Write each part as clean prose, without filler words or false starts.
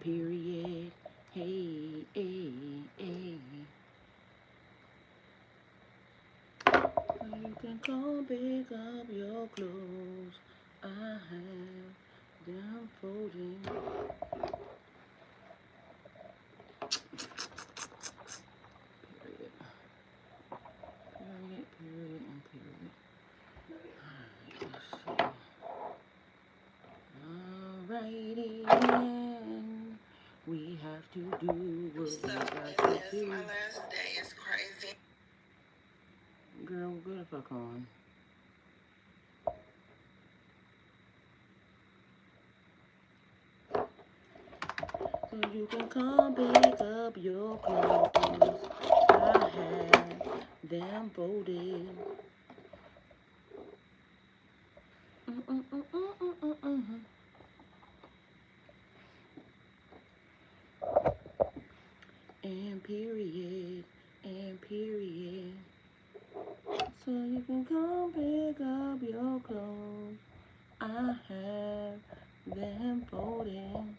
period. Hey, hey, hey. You can go pick up your clothes. I have them folding. Period. Period, period, and period. Alrighty, then. We have to do what we got to do. My last day is crazy. Girl, go the fuck on. So you can come pick up your clothes. I have them folded. And period, and period. So you can come pick up your clothes. I have them folded.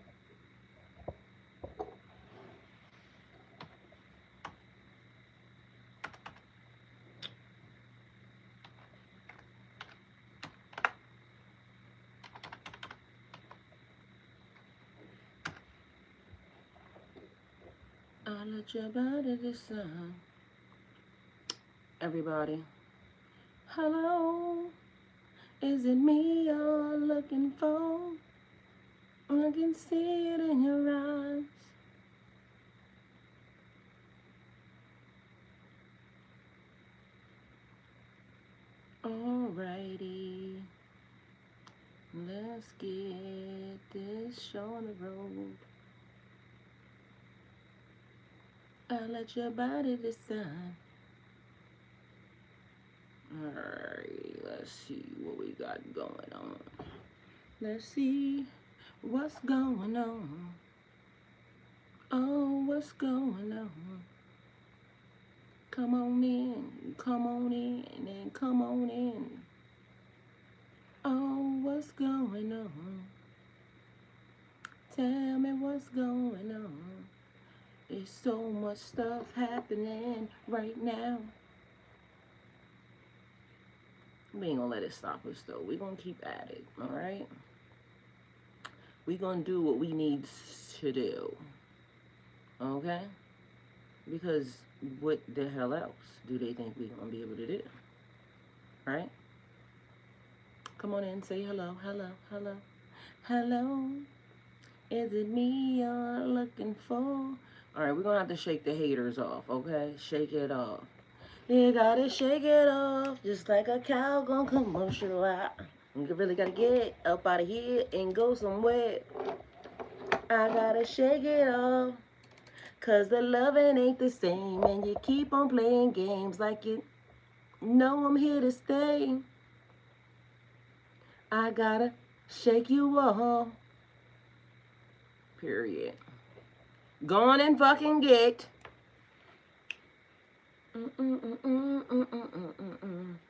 I'll let your body decide. Everybody, hello, is it me you're looking for? I can see it in your eyes. Alrighty, let's get this show on the road. I'll let your body decide. Alright, let's see what we got going on. Let's see what's going on. Oh, what's going on? Come on in, and come on in. Oh, what's going on? Tell me what's going on. There's so much stuff happening right now. We ain't gonna let it stop us though. We gonna keep at it, alright? We gonna do what we need to do. Okay? Because what the hell else do they think we gonna be able to do? Right? Come on in, say hello, hello, hello. Hello. Is it me you're looking for? Alright, we're gonna have to shake the haters off, okay? Shake it off. You gotta shake it off, just like a cow gon' commercial out. You really gotta get up out of here and go somewhere. I gotta shake it off, cause the loving ain't the same, and you keep on playing games like you know I'm here to stay. I gotta shake you off. Period. Go on and fucking get.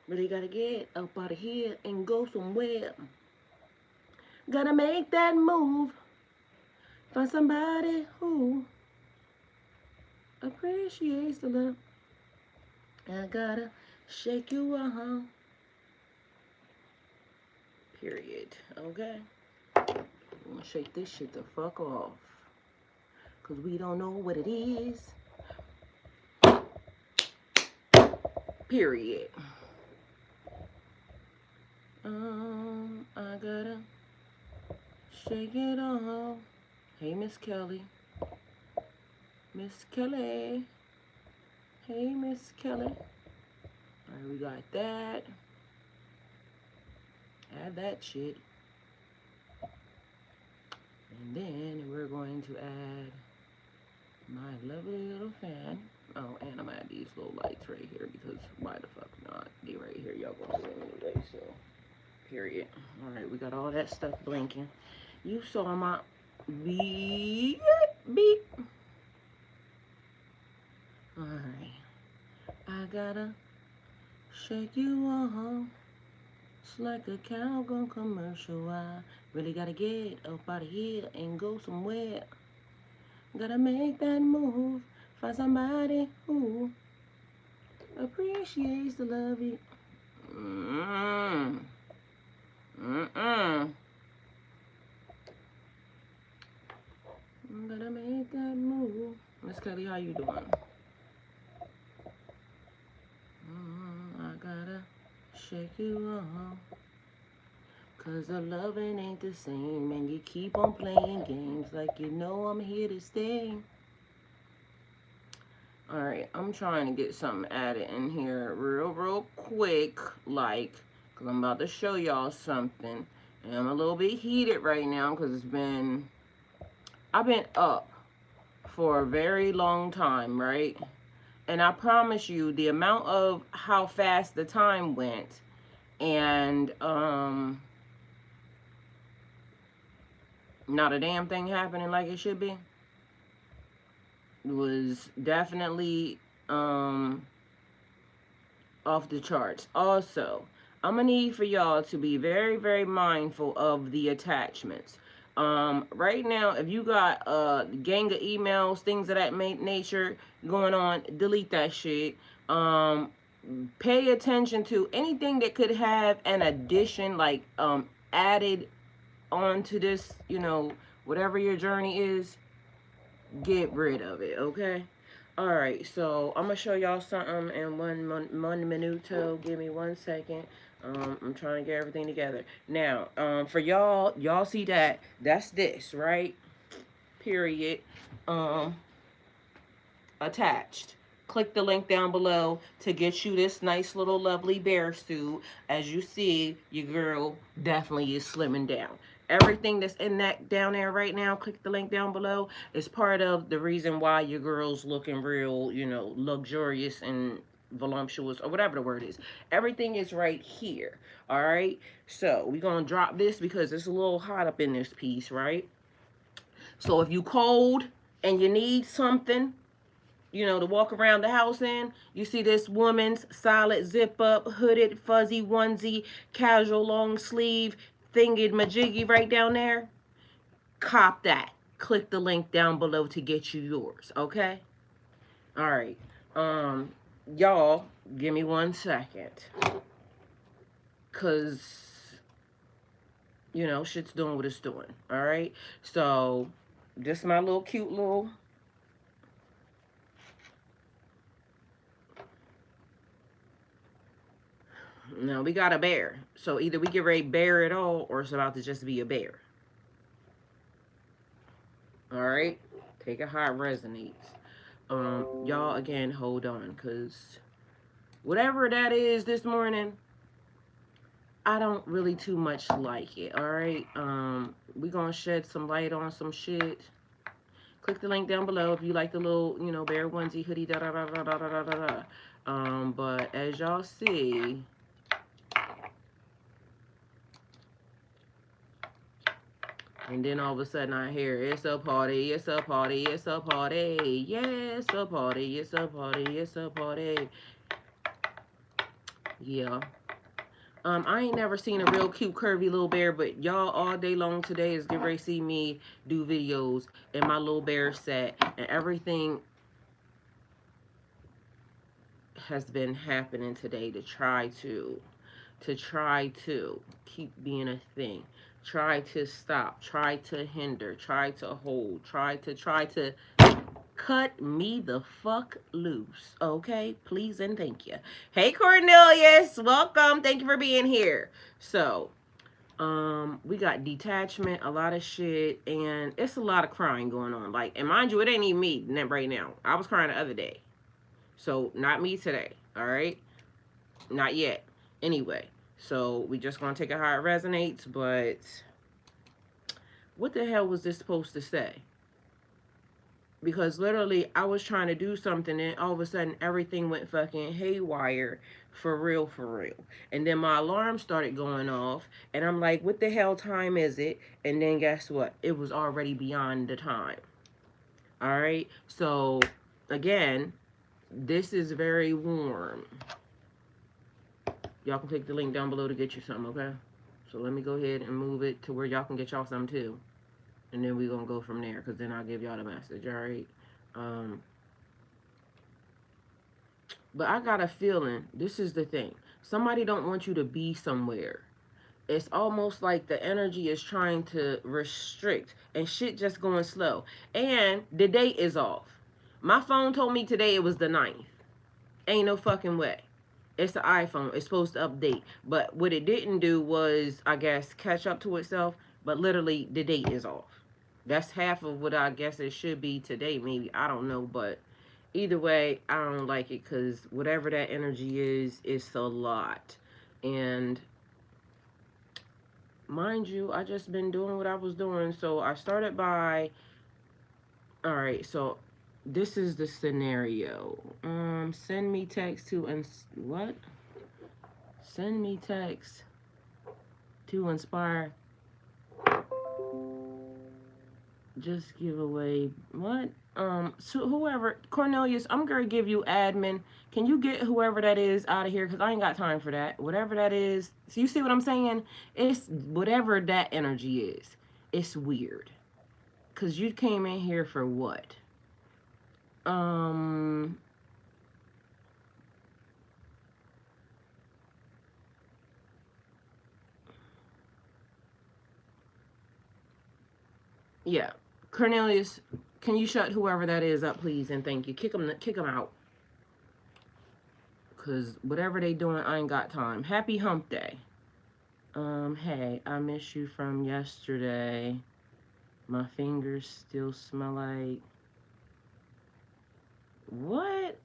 Really gotta get up out of here and go somewhere. Gotta make that move. Find somebody who appreciates the love. I gotta shake you off. Period. Okay? We're gonna shake this shit the fuck off. Cause we don't know what it is. Period. I gotta shake it off. Hey, Miss Kelly. Miss Kelly. Hey, Miss Kelly. Alright, we got that. Add that shit. And then we're going to add my lovely little fan. Oh, and I'm gonna add these little lights right here because why the fuck not? They right here, y'all gonna see them anyway, so period. Alright, we got all that stuff blinking. You saw my beep beep. Alright. I gotta shake you off. It's like a cowgirl commercial. I really gotta get up out of here and go somewhere. Gotta make that move for somebody who appreciates the love you. Mm-mm. Mm-mm. Gotta make that move. Miss Kelly, how you doing? I gotta shake you off. Cause the loving ain't the same. And you keep on playing games like you know I'm here to stay. Alright, I'm trying to get something added in here real quick. Like, cause I'm about to show y'all something. And I'm a little bit heated right now because I've been up for a very long time, right? And I promise you, the amount of how fast the time went and not a damn thing happening like it should be was definitely off the charts. Also, I'm gonna need for y'all to be very mindful of the attachments. Right now, if you got a gang of emails, things of that nature going on, delete that shit. Pay attention to anything that could have an addition, like added onto this, whatever your journey is. Get rid of it, okay? All right, so I'm gonna show y'all something in one minuto. Give me 1 second. I'm trying to get everything together now. For y'all see that? That's this, right? Period. Um, Attached. Click the link down below to get you this nice little lovely bear suit. As you see, your girl definitely is slimming down. Everything that's in that down there right now, click the link down below, is part of the reason why your girl's looking real, luxurious and voluptuous, or whatever the word is. Everything is right here. All right. So we're going to drop this because it's a little hot up in this piece, right? So if you cold and you need something, to walk around the house in, you see this woman's solid zip up, hooded, fuzzy onesie, casual long sleeve, thingy majiggy right down there. Cop that. Click the link down below to get you yours, okay? All right. Y'all, give me 1 second. Cause, shit's doing what it's doing. All right. So, this is my little cute little. Now we got a bear. So either we get ready to bear it all or it's about to just be a bear. Alright? Take it how it resonates. Y'all again hold on, cause whatever that is this morning, I don't really too much like it. Alright? We gonna shed some light on some shit. Click the link down below if you like the little, bear onesie hoodie da da da da da da da da. But as y'all see, and then all of a sudden I hear, it's a party, it's a party, it's a party. Yeah, it's a party, it's a party, it's a party. Yeah. I ain't never seen a real cute curvy little bear, but y'all all day long today is get ready to see me do videos in my little bear set. And everything has been happening today to try to keep being a thing. Try to stop, try to hinder, try to hold, try to cut me the fuck loose. Okay? Please and thank you. Hey Cornelius, welcome. Thank you for being here. So, we got detachment, a lot of shit, and it's a lot of crying going on. Like, and mind you, it ain't even me right now. I was crying the other day. So, not me today. Alright? Not yet. Anyway. So, we just gonna take it how it resonates, but what the hell was this supposed to say? Because literally, I was trying to do something, and all of a sudden, everything went fucking haywire, for real. And then my alarm started going off, and I'm like, what the hell time is it? And then guess what? It was already beyond the time. Alright? So, again, this is very warm. Y'all can click the link down below to get you something, okay? So let me go ahead and move it to where y'all can get y'all some too. And then we're going to go from there, because then I'll give y'all the message, all right? But I got a feeling, this is the thing. Somebody don't want you to be somewhere. It's almost like the energy is trying to restrict, and shit just going slow. And the date is off. My phone told me today it was the 9th. Ain't no fucking way. It's the iPhone. It's supposed to update. But what it didn't do was, I guess, catch up to itself. But literally, the date is off. That's half of what I guess it should be today, maybe. I don't know. But either way, I don't like it, because whatever that energy is, it's a lot. And mind you, I just been doing what I was doing. So I started by, all right, so this is the scenario. Send me text to, what? Send me text to inspire. Just give away, what? So whoever, Cornelius, I'm gonna give you admin. Can you get whoever that is out of here? Because I ain't got time for that. Whatever that is. So you see what I'm saying? It's whatever that energy is. It's weird. Because you came in here for what? Yeah. Cornelius, can you shut whoever that is up, please? And thank you. Kick them out. Because whatever they doing, I ain't got time. Happy hump day. Hey, I miss you from yesterday. My fingers still smell like... What?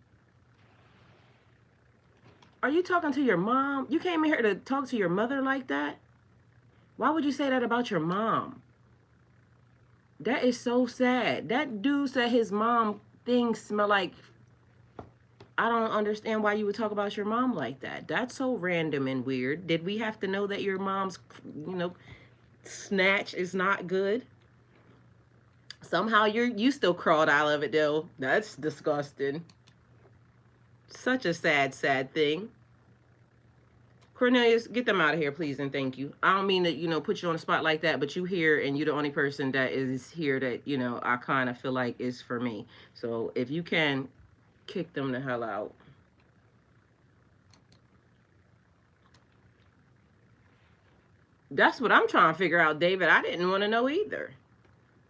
Are you talking to your mom? You came here to talk to your mother like that? Why would you say that about your mom? That is so sad. That dude said his mom things smell like... I don't understand why you would talk about your mom like that. That's so random and weird. Did we have to know that your mom's, snatch is not good? Somehow you still crawled out of it, though. That's disgusting. Such a sad, sad thing. Cornelius, get them out of here, please, and thank you. I don't mean to, put you on the spot like that, but you here, and you're the only person that is here that, I kind of feel like is for me. So if you can, kick them the hell out. That's what I'm trying to figure out, David. I didn't want to know either.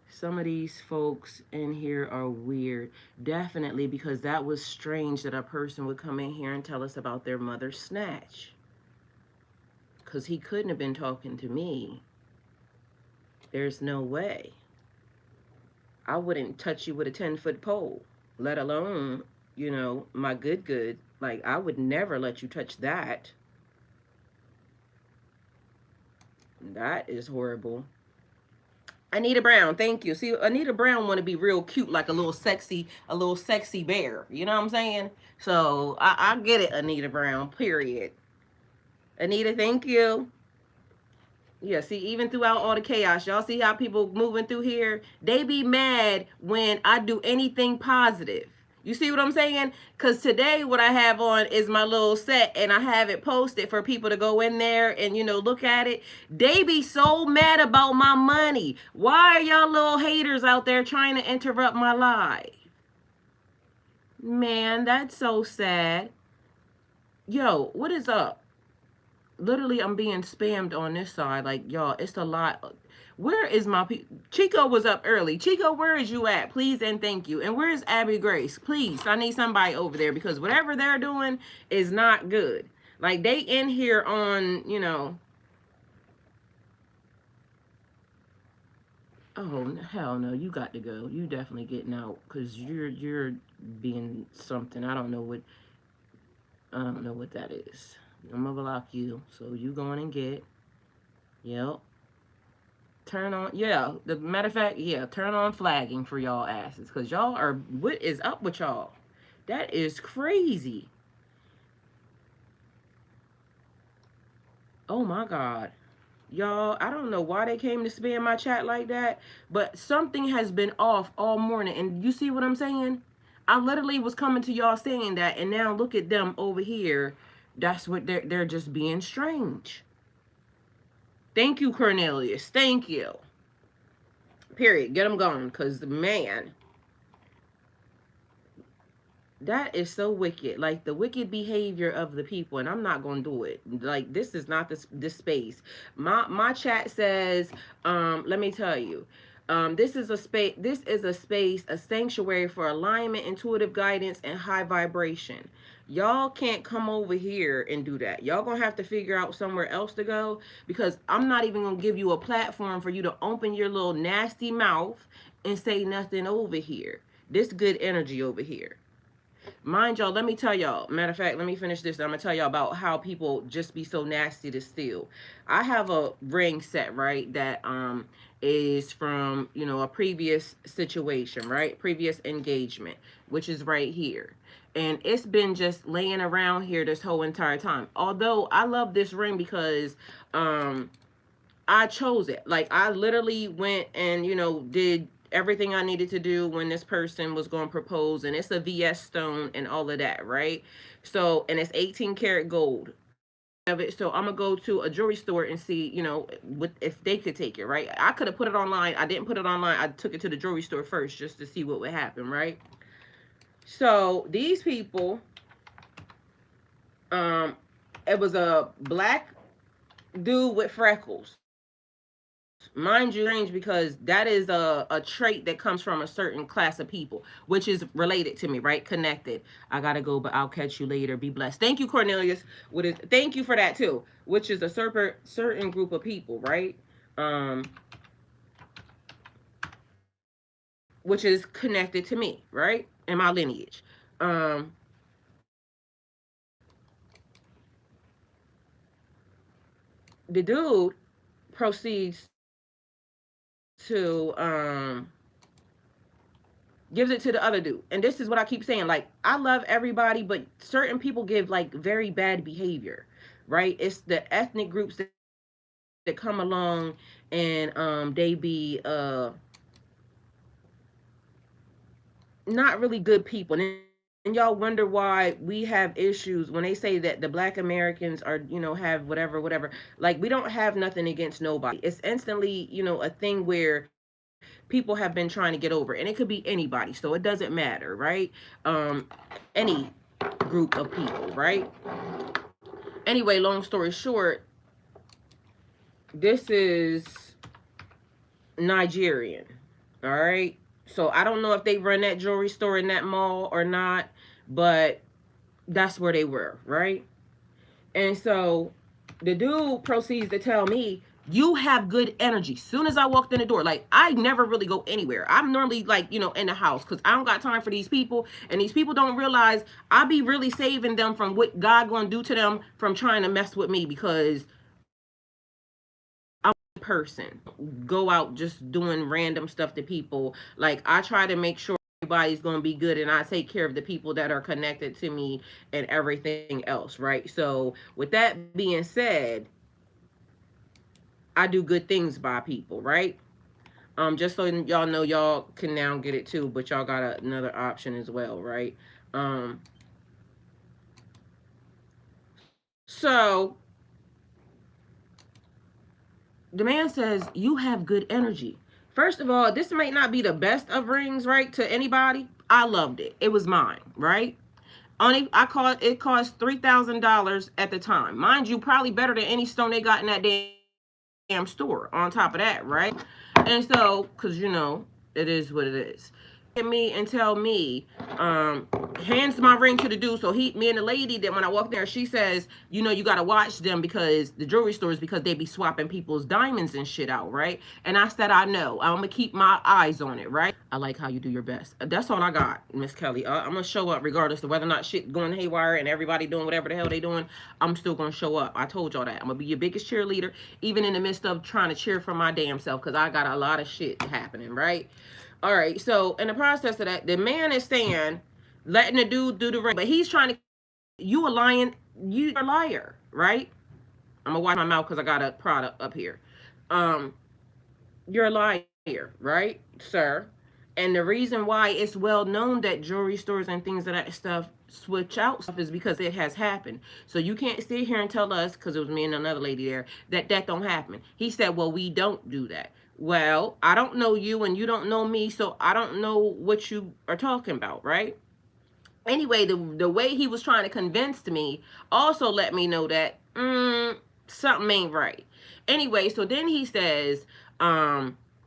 Some of these folks in here are weird. Definitely, because that was strange that a person would come in here and tell us about their mother's snatch. Because he couldn't have been talking to me. There's no way. I wouldn't touch you with a 10-foot pole, let alone, my good. Like, I would never let you touch that. That is horrible. Anita Brown, thank you. See, Anita Brown want to be real cute, like a little sexy bear. You know what I'm saying? So I get it, Anita Brown. Period. Anita, thank you. Yeah, see, even throughout all the chaos, y'all see how people moving through here? They be mad when I do anything positive. You see what I'm saying? Because today what I have on is my little set, and I have it posted for people to go in there and, look at it. They be so mad about my money. Why are y'all little haters out there trying to interrupt my life? Man, that's so sad. Yo, what is up? Literally, I'm being spammed on this side. Like, y'all, it's a lot. Where is my... Chico was up early. Chico, where is you at? Please and thank you. And where's Abby Grace? Please, I need somebody over there, because whatever they're doing is not good. Like, they in here on, Oh, hell no. You got to go. You definitely getting out, because you're being something. I don't know what that is. I'm gonna block you, so you going and get. Yep. Turn on, yeah. The matter of fact, yeah. Turn on flagging for y'all asses, cause y'all are. What is up with y'all? That is crazy. Oh my God, y'all. I don't know why they came to spam my chat like that, but something has been off all morning. And you see what I'm saying? I literally was coming to y'all saying that, and now look at them over here. That's what they're just being strange. Thank you, Cornelius. Thank you. Period. Get them going. Because, man, that is so wicked. Like, the wicked behavior of the people, and I'm not gonna do it. Like, this is not this space. My chat says, let me tell you, this is a space, a sanctuary for alignment, intuitive guidance, and high vibration. Y'all can't come over here and do that. Y'all gonna have to figure out somewhere else to go, because I'm not even gonna give you a platform for you to open your little nasty mouth and say nothing over here. This good energy over here. Mind y'all, let me tell y'all. Matter of fact, let me finish this. I'm gonna tell y'all about how people just be so nasty to steal. I have a ring set, right? That is from, a previous situation, right? Previous engagement, which is right here. And it's been just laying around here this whole entire time. Although I love this ring because I chose it. Like, I literally went and, did everything I needed to do when this person was going to propose. And it's a VS stone and all of that, right? So, and it's 18 karat gold of it. So I'm going to go to a jewelry store and see, if they could take it, right? I could have put it online. I didn't put it online. I took it to the jewelry store first just to see what would happen, right? So these people, it was a black dude with freckles. Mind you, strange, because that is a trait that comes from a certain class of people, which is related to me, right? Connected. I gotta go, but I'll catch you later. Be blessed. Thank you, Cornelius. Thank you for that too, which is a certain group of people, right? Which is connected to me, right? In my lineage. The dude proceeds to gives it to the other dude. And this is what I keep saying. Like, I love everybody, but certain people give like very bad behavior, right? It's the ethnic groups that come along and they be not really good people. And y'all wonder why we have issues when they say that the black Americans are, have whatever. Like, we don't have nothing against nobody. It's instantly, a thing where people have been trying to get over, and it could be anybody, so it doesn't matter, right? Any group of people, right? Anyway, long story short, this is Nigerian, all right? So I don't know if they run that jewelry store in that mall or not, but that's where they were, right? And so the dude proceeds to tell me, you have good energy. Soon as I walked in the door, like, I never really go anywhere. I'm normally like, in the house, because I don't got time for these people. And these people don't realize I be really saving them from what God gonna do to them from trying to mess with me, because I'm a person. Go out just doing random stuff to people. Like, I try to make sure everybody's going to be good, and I take care of the people that are connected to me and everything else, right? So with that being said, I do good things by people, right? Just so y'all know, y'all can now get it too, but y'all got another option as well, right? So the man says, you have good energy. First of all, this might not be the best of rings, right, to anybody. I loved it. It was mine, right? Only it cost $3,000 at the time. Mind you, probably better than any stone they got in that damn store. On top of that, right? And so, because it is what it is. Me and tell me, hands my ring to the dude. So me and the lady, that when I walk there, she says, you gotta watch them, because the jewelry stores, because they be swapping people's diamonds and shit out, right? And I said, I know, I'm gonna keep my eyes on it, right? I like how you do your best. That's all I got, Miss Kelly. I'm gonna show up regardless of whether or not shit going haywire and everybody doing whatever the hell they doing. I'm still gonna show up. I told y'all that. I'm gonna be your biggest cheerleader, even in the midst of trying to cheer for my damn self, because I got a lot of shit happening, right? All right, so in the process of that, the man is saying, letting the dude do the ring, but he's trying to, you a lion, you're a liar, right? I'm gonna watch my mouth because I got a product up here. You're a liar, right, sir? And the reason why it's well known that jewelry stores and things of that stuff switch out stuff is because it has happened. So you can't sit here and tell us, because it was me and another lady there, that that don't happen. He said, well, we don't do that. Well, I don't know you and you don't know me, so I don't know what you are talking about, right? Anyway, the way he was trying to convince me also let me know that something ain't right. Anyway, so then he says,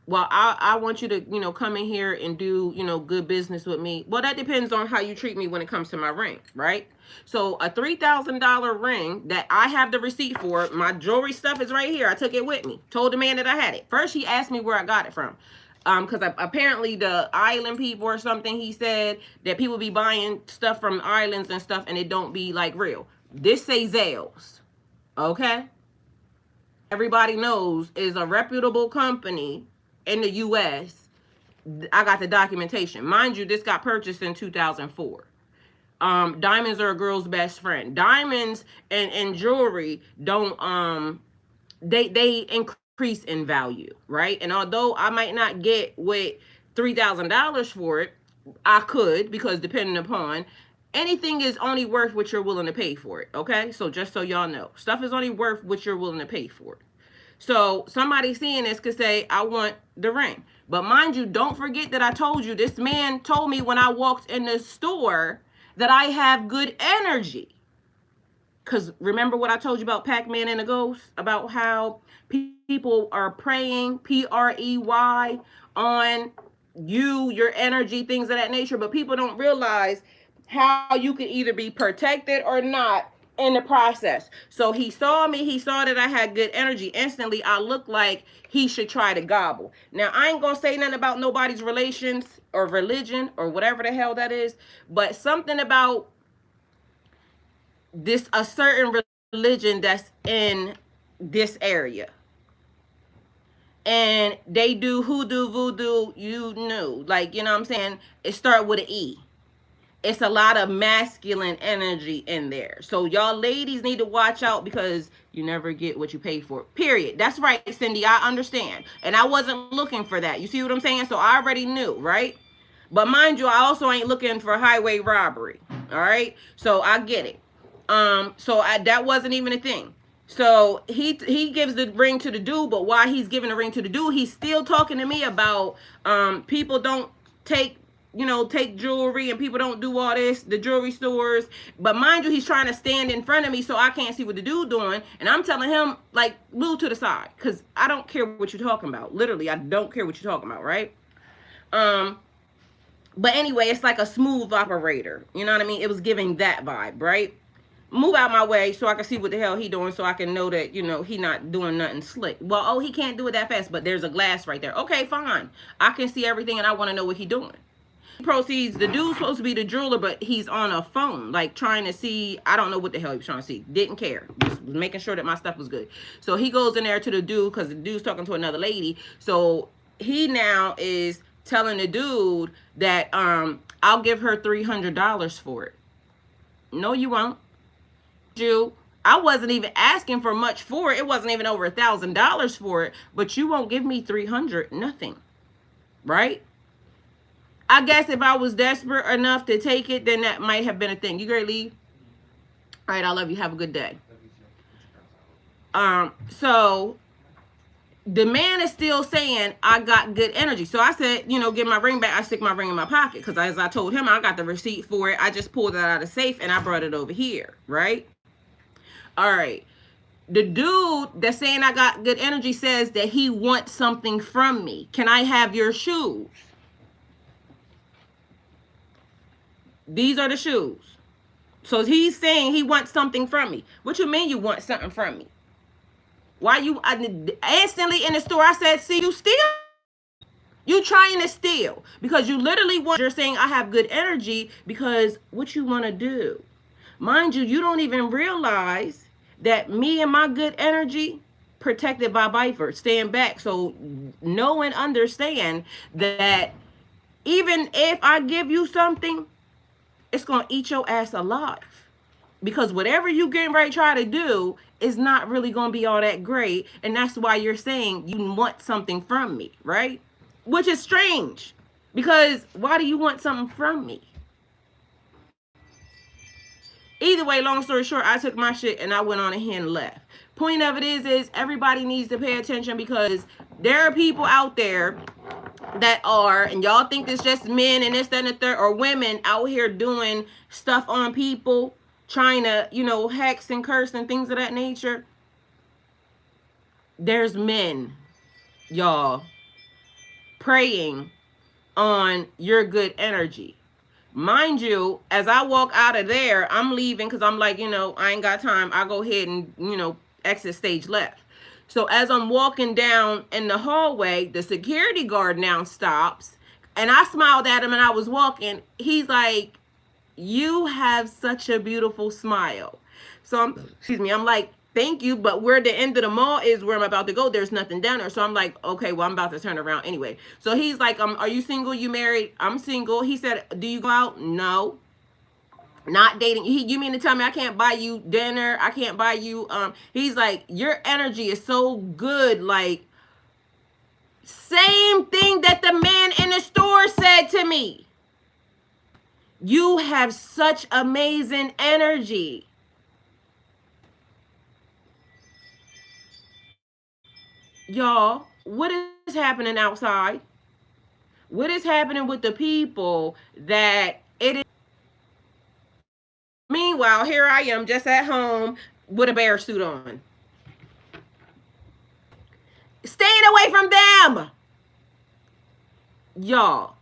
well, I want you to, come in here and do, good business with me. Well, that depends on how you treat me when it comes to my ring, right? So a $3,000 ring that I have the receipt for, my jewelry stuff is right here. I took it with me. Told the man that I had it. First, he asked me where I got it from. Because apparently the island people or something, he said that people be buying stuff from islands and stuff and it don't be like real. This say Zales, okay? Everybody knows is a reputable company in the U.S. I got the documentation. Mind you, this got purchased in 2004. Diamonds are a girl's best friend. Diamonds and jewelry don't they increase in value, right? And although I might not get what $3,000 for it, I could, because depending upon, anything is only worth what you're willing to pay for it. Okay, so just so y'all know, stuff is only worth what you're willing to pay for it. So somebody seeing this could say, I want the ring. But mind you, don't forget that I told you, this man told me when I walked in the store that I have good energy. Because remember what I told you about Pac-Man and the Ghost? About how people are preying, P-R-E-Y, on you, your energy, things of that nature. But people don't realize how you can either be protected or not in the process. So he saw me. He saw that I had good energy. Instantly, I looked like he should try to gobble. Now, I ain't going to say nothing about nobody's relations or religion or whatever the hell that is. But something about this a certain religion that's in this area, and they do hoodoo, voodoo, you knew, like, you know what I'm saying, it start with an E. It's a lot of masculine energy in there, so y'all ladies need to watch out, because you never get what you pay for, period. That's right, Cindy, I understand, and I wasn't looking for that. You see what I'm saying? So I already knew, right? But mind you, I also ain't looking for highway robbery. All right, so I get it. That wasn't even a thing. So he gives the ring to the dude, but while he's giving the ring to the dude, he's still talking to me about people don't take take jewelry, and people don't do all this, the jewelry stores. But mind you, he's trying to stand in front of me so I can't see what the dude doing, and I'm telling him, like, move to the side, because I don't care what you're talking about. Literally, I don't care what you're talking about, right? But anyway, it's like a smooth operator, you know what I mean? It was giving that vibe, right? Move out my way so I can see what the hell he doing, so I can know that, he not doing nothing slick. Well, oh, he can't do it that fast, but there's a glass right there. Okay, fine. I can see everything, and I want to know what he doing. He proceeds, the dude's supposed to be the jeweler, but he's on a phone, like, trying to see, I don't know what the hell he was trying to see. Didn't care. Just making sure that my stuff was good. So he goes in there to the dude, because the dude's talking to another lady. So he now is telling the dude that I'll give her $300 for it. No, you won't. I wasn't even asking for much for it. It wasn't even over $1,000 for it, but you won't give me 300, nothing, right? I guess if I was desperate enough to take it, then that might have been a thing. You ready to leave? All right, I love you. Have a good day. So the man is still saying I got good energy. So I said, give my ring back. I stick my ring in my pocket, because as I told him, I got the receipt for it. I just pulled it out of the safe and I brought it over here, right? All right. The dude that's saying I got good energy says that he wants something from me. Can I have your shoes? These are the shoes. So he's saying he wants something from me. What you mean you want something from me? Why you instantly in the store? I said, see, you steal. You trying to steal, because you literally you're saying I have good energy, because what you want to do. Mind you, you don't even realize that me and my good energy protected by Viper, stand back. So know and understand that even if I give you something, it's going to eat your ass alive. Because whatever you getting ready to try to do is not really going to be all that great. And that's why you're saying you want something from me, right? Which is strange, Because why do you want something from me? Either way, long story short, I took my shit and I went on ahead and left. Point of it is everybody needs to pay attention, because there are people out there that are, and y'all think it's just men and this, that, and the third, or women out here doing stuff on people, trying to, hex and curse and things of that nature. There's men, y'all, preying on your good energy. Mind you, as I walk out of there, I'm leaving because I'm like, I ain't got time. I go ahead and, exit stage left. So as I'm walking down in the hallway, the security guard now stops, and I smiled at him and I was walking. He's like, you have such a beautiful smile. So I'm like, thank you, but where the end of the mall is, where I'm about to go, there's nothing down there. So I'm like, okay, well, I'm about to turn around anyway. So he's like, are you single? You married? I'm single. He said, do you go out? No. Not dating. You mean to tell me I can't buy you dinner? I can't buy you, he's like, your energy is so good. Like, same thing that the man in the store said to me. You have such amazing energy. Y'all, what is happening outside? What is happening with the people that it is? Meanwhile, here I am just at home with a bear suit on. Staying away from them. Y'all,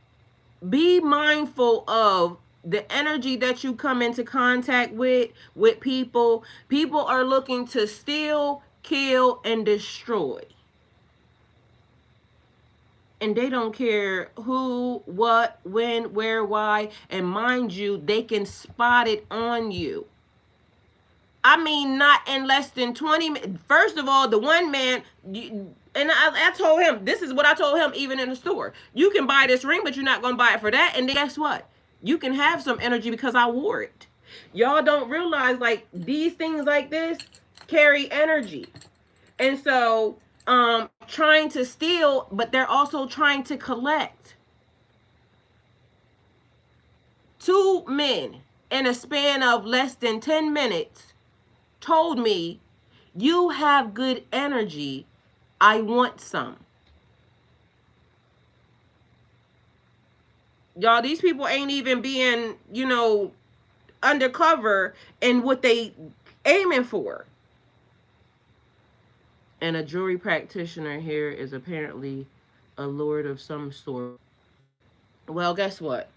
be mindful of the energy that you come into contact with people. People are looking to steal, kill, and destroy. And they don't care who, what, when, where, why. And mind you, they can spot it on you. I mean, not in less than 20 minutes. First of all, the one man, and I told him, this is what I told him even in the store. You can buy this ring, but you're not going to buy it for that. And then guess what? You can have some energy because I wore it. Y'all don't realize, like, these things like this carry energy. And so, trying to steal, but they're also trying to collect. 2 men in a span of less than 10 minutes told me, you have good energy. I want some. Y'all, these people ain't even being, undercover in what they aiming for. And a jewelry practitioner here is apparently a lord of some sort. Well, guess what?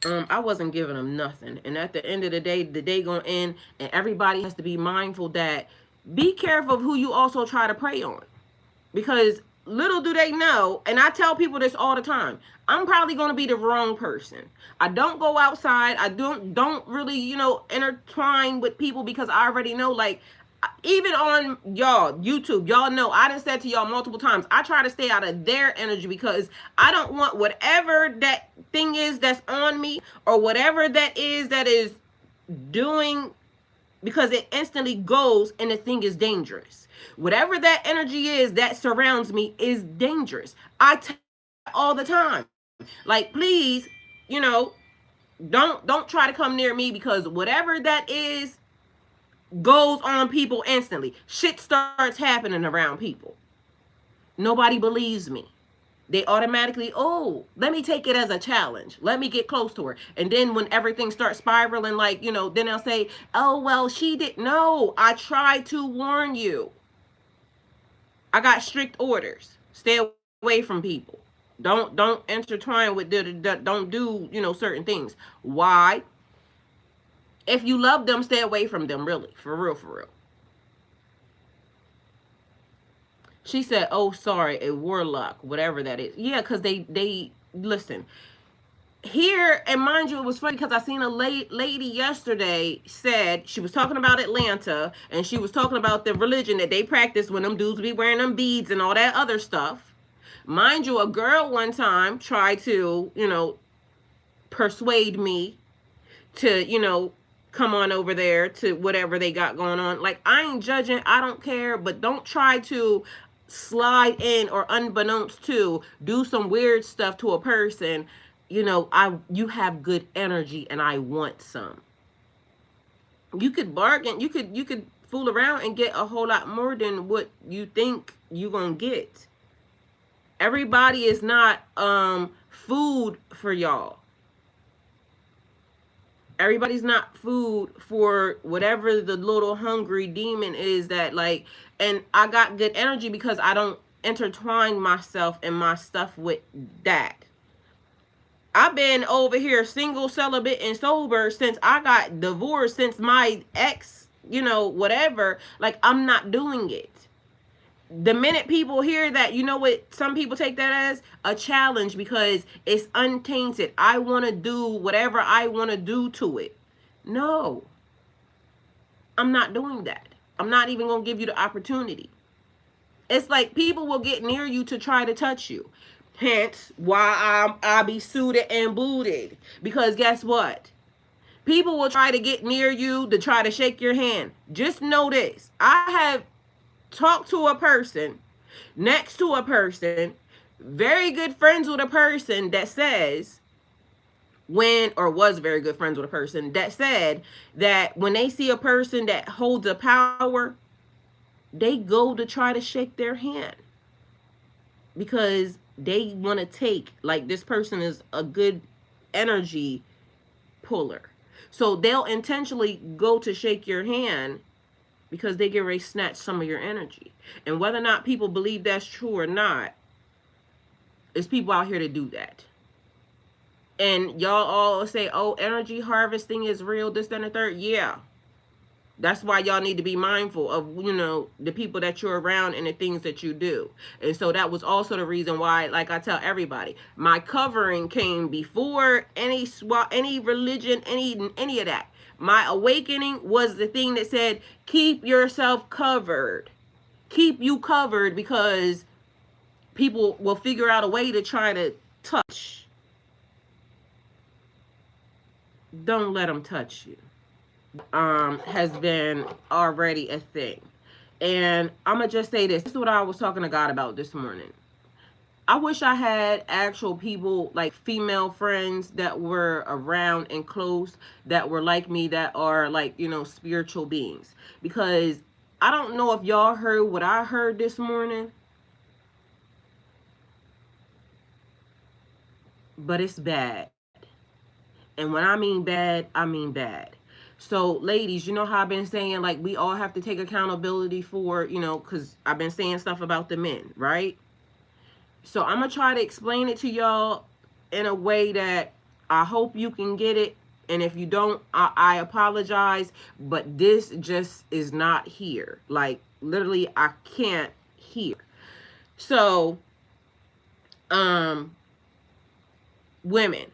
I wasn't giving them nothing. And at the end of the day gonna end, and everybody has to be mindful that, be careful of who you also try to prey on. Because little do they know, and I tell people this all the time, I'm probably going to be the wrong person. I don't go outside. I don't really, intertwine with people, because I already know, like, even on y'all YouTube, y'all know I done said to y'all multiple times, I try to stay out of their energy, because I don't want whatever that thing is that's on me, or whatever that is doing, because it instantly goes and the thing is dangerous. Whatever that energy is that surrounds me is dangerous. I tell all the time, like, please, don't try to come near me, because whatever that is goes on people instantly. Shit starts happening around people. Nobody believes me. They automatically, oh, let me take it as a challenge. Let me get close to her. And then when everything starts spiraling, like, then they'll say, oh, well, she didn't. No, I tried to warn you. I got strict orders. Stay away from people. Don't intertwine with, don't do, certain things. Why? If you love them, stay away from them, really. For real, for real. She said, oh, sorry, a warlock, whatever that is. Yeah, because they listen. Here, and mind you, it was funny because I seen a lady yesterday said, she was talking about Atlanta, and she was talking about the religion that they practice when them dudes be wearing them beads and all that other stuff. Mind you, a girl one time tried to, persuade me to, come on over there to whatever they got going on. Like, I ain't judging, I don't care, but don't try to slide in or unbeknownst to do some weird stuff to a person, you have good energy and I want some. You could bargain, you could fool around and get a whole lot more than what you think you're gonna get. Everybody is not food for y'all. Everybody's not food for whatever the little hungry demon is that, like, and I got good energy because I don't intertwine myself and my stuff with that. I've been over here single, celibate, and sober since I got divorced, since my ex, whatever. Like, I'm not doing it. The minute people hear that, you know what some people take that as? A challenge, because it's untainted. I want to do whatever I want to do to it. No, I'm not doing that. I'm not even going to give you the opportunity. It's like people will get near you to try to touch you. Hence why I be suited and booted. Because guess what? People will try to get near you to try to shake your hand. Just know this. I have talked to a person, next to a person, very good friends with a person that says, was very good friends with a person that said that when they see a person that holds a power, they go to try to shake their hand because they want to take, like, this person is a good energy puller. So they'll intentionally go to shake your hand because they get ready to snatch some of your energy. And whether or not people believe that's true or not, there's people out here to do that. And y'all all say, oh, energy harvesting is real, this, that, and the third. Yeah. That's why y'all need to be mindful of, the people that you're around and the things that you do. And so that was also the reason why, like I tell everybody, my covering came before any religion, any of that. My awakening was the thing that said, keep yourself covered. Keep you covered, because people will figure out a way to try to touch. Don't let them touch you. Has been already a thing. And I'm going to just say this. This is what I was talking to God about this morning. I wish I had actual people, like female friends that were around and close, that were like me, that are like, spiritual beings. Because I don't know if y'all heard what I heard this morning, but it's bad. And when I mean bad, I mean bad. So, ladies, you know how I've been saying, like, we all have to take accountability for, because I've been saying stuff about the men, right? So I'm going to try to explain it to y'all in a way that I hope you can get it. And if you don't, I apologize. But this just is not here. Like, literally, I can't hear. So, women.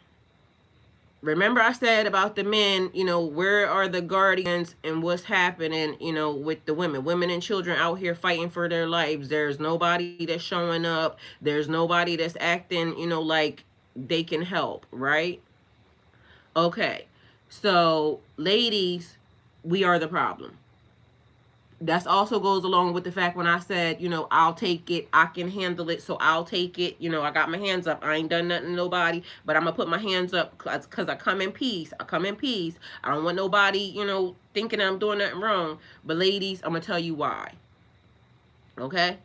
Remember I said about the men, where are the guardians and what's happening, with the women. Women and children out here fighting for their lives. There's nobody that's showing up. There's nobody that's acting, like they can help, right? Okay. So, ladies, we are the problem. That also goes along with the fact when I said, I'll take it, I can handle it, so I'll take it. I got my hands up. I ain't done nothing to nobody, but I'm going to put my hands up because I come in peace. I come in peace. I don't want nobody, thinking I'm doing nothing wrong. But ladies, I'm going to tell you why. Okay?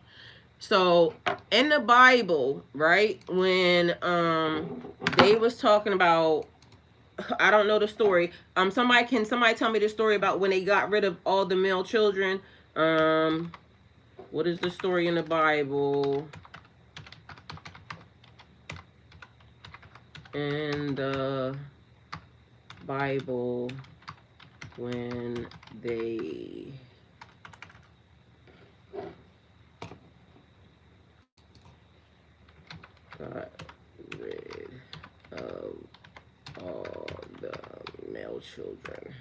So, in the Bible, right, when they was talking about, I don't know the story. Somebody tell me the story about when they got rid of all the male children? What is the story in the Bible? In the Bible, when they got rid of all the male children.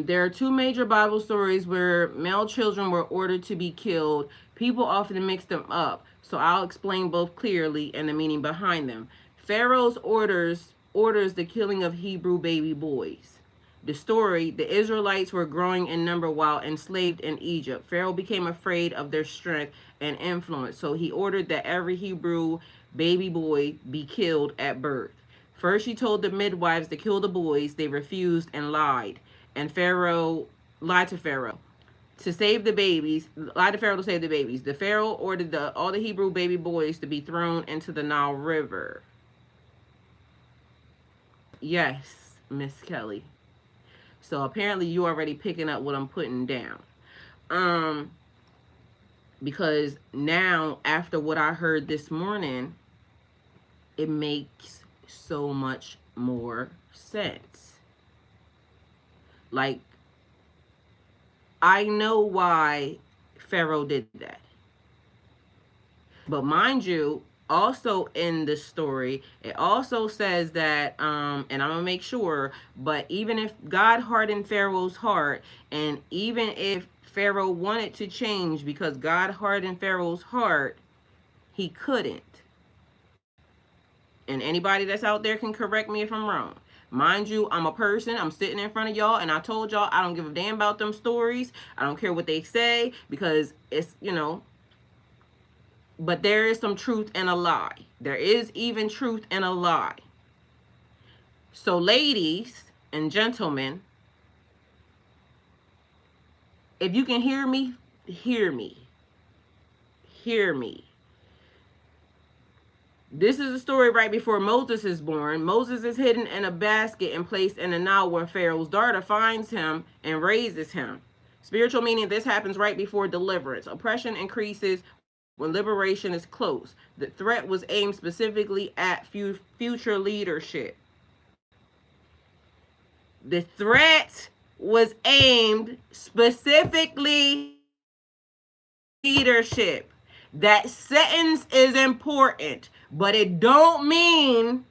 There are two major Bible stories where male children were ordered to be killed. People often mix them up, so I'll explain both clearly and the meaning behind them. Pharaoh's orders the killing of Hebrew baby boys. The story, the Israelites were growing in number while enslaved in Egypt. Pharaoh became afraid of their strength and influence, so he ordered that every Hebrew baby boy be killed at birth. First, he told the midwives to kill the boys. They refused and lied. And Pharaoh lied to Pharaoh to save the babies. Lied to Pharaoh to save the babies. The Pharaoh ordered all the Hebrew baby boys to be thrown into the Nile River. Yes, Miss Kelly. So apparently you already picking up what I'm putting down. Because now, after what I heard this morning, it makes so much more sense. Like, I know why Pharaoh did that. But mind you, also in the story, it also says that, and I'm going to make sure, but even if God hardened Pharaoh's heart, and even if Pharaoh wanted to change because God hardened Pharaoh's heart, he couldn't. And anybody that's out there can correct me if I'm wrong. Mind you, I'm a person. I'm sitting in front of y'all, and I told y'all I don't give a damn about them stories. I don't care what they say, because it's, but there is some truth in a lie. There is even truth in a lie. So ladies and gentlemen, if you can hear me, hear me. Hear me. This is a story right before Moses is born. Moses is hidden in a basket and placed in the Nile when Pharaoh's daughter finds him and raises him. Spiritual meaning, this happens right before deliverance. Oppression increases when liberation is close. The threat was aimed specifically at future leadership. The threat was aimed specifically leadership. That sentence is important, but it don't mean,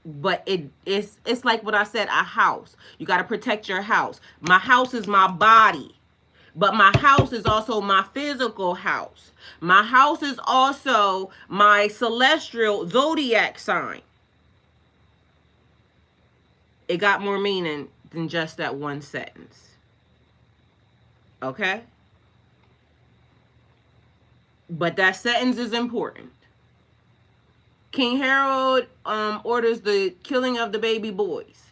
but it's like what I said, a house. You got to protect your house. My house is my body, but my house is also my physical house. My house is also my celestial zodiac sign. It got more meaning than just that one sentence. Okay? But that sentence is important. King Herod orders the killing of the baby boys.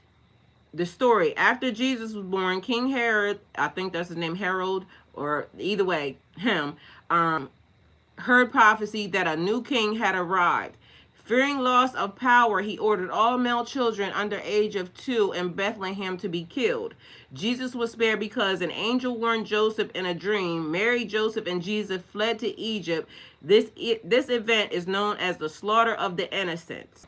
The story, after Jesus was born, King Herod, I think that's his name, Herod, or either way, him, heard prophecy that a new king had arrived. Fearing loss of power, he ordered all male children under age of 2 in Bethlehem to be killed. Jesus was spared because an angel warned Joseph in a dream. Mary, Joseph, and Jesus fled to Egypt. This event is known as the slaughter of the innocents.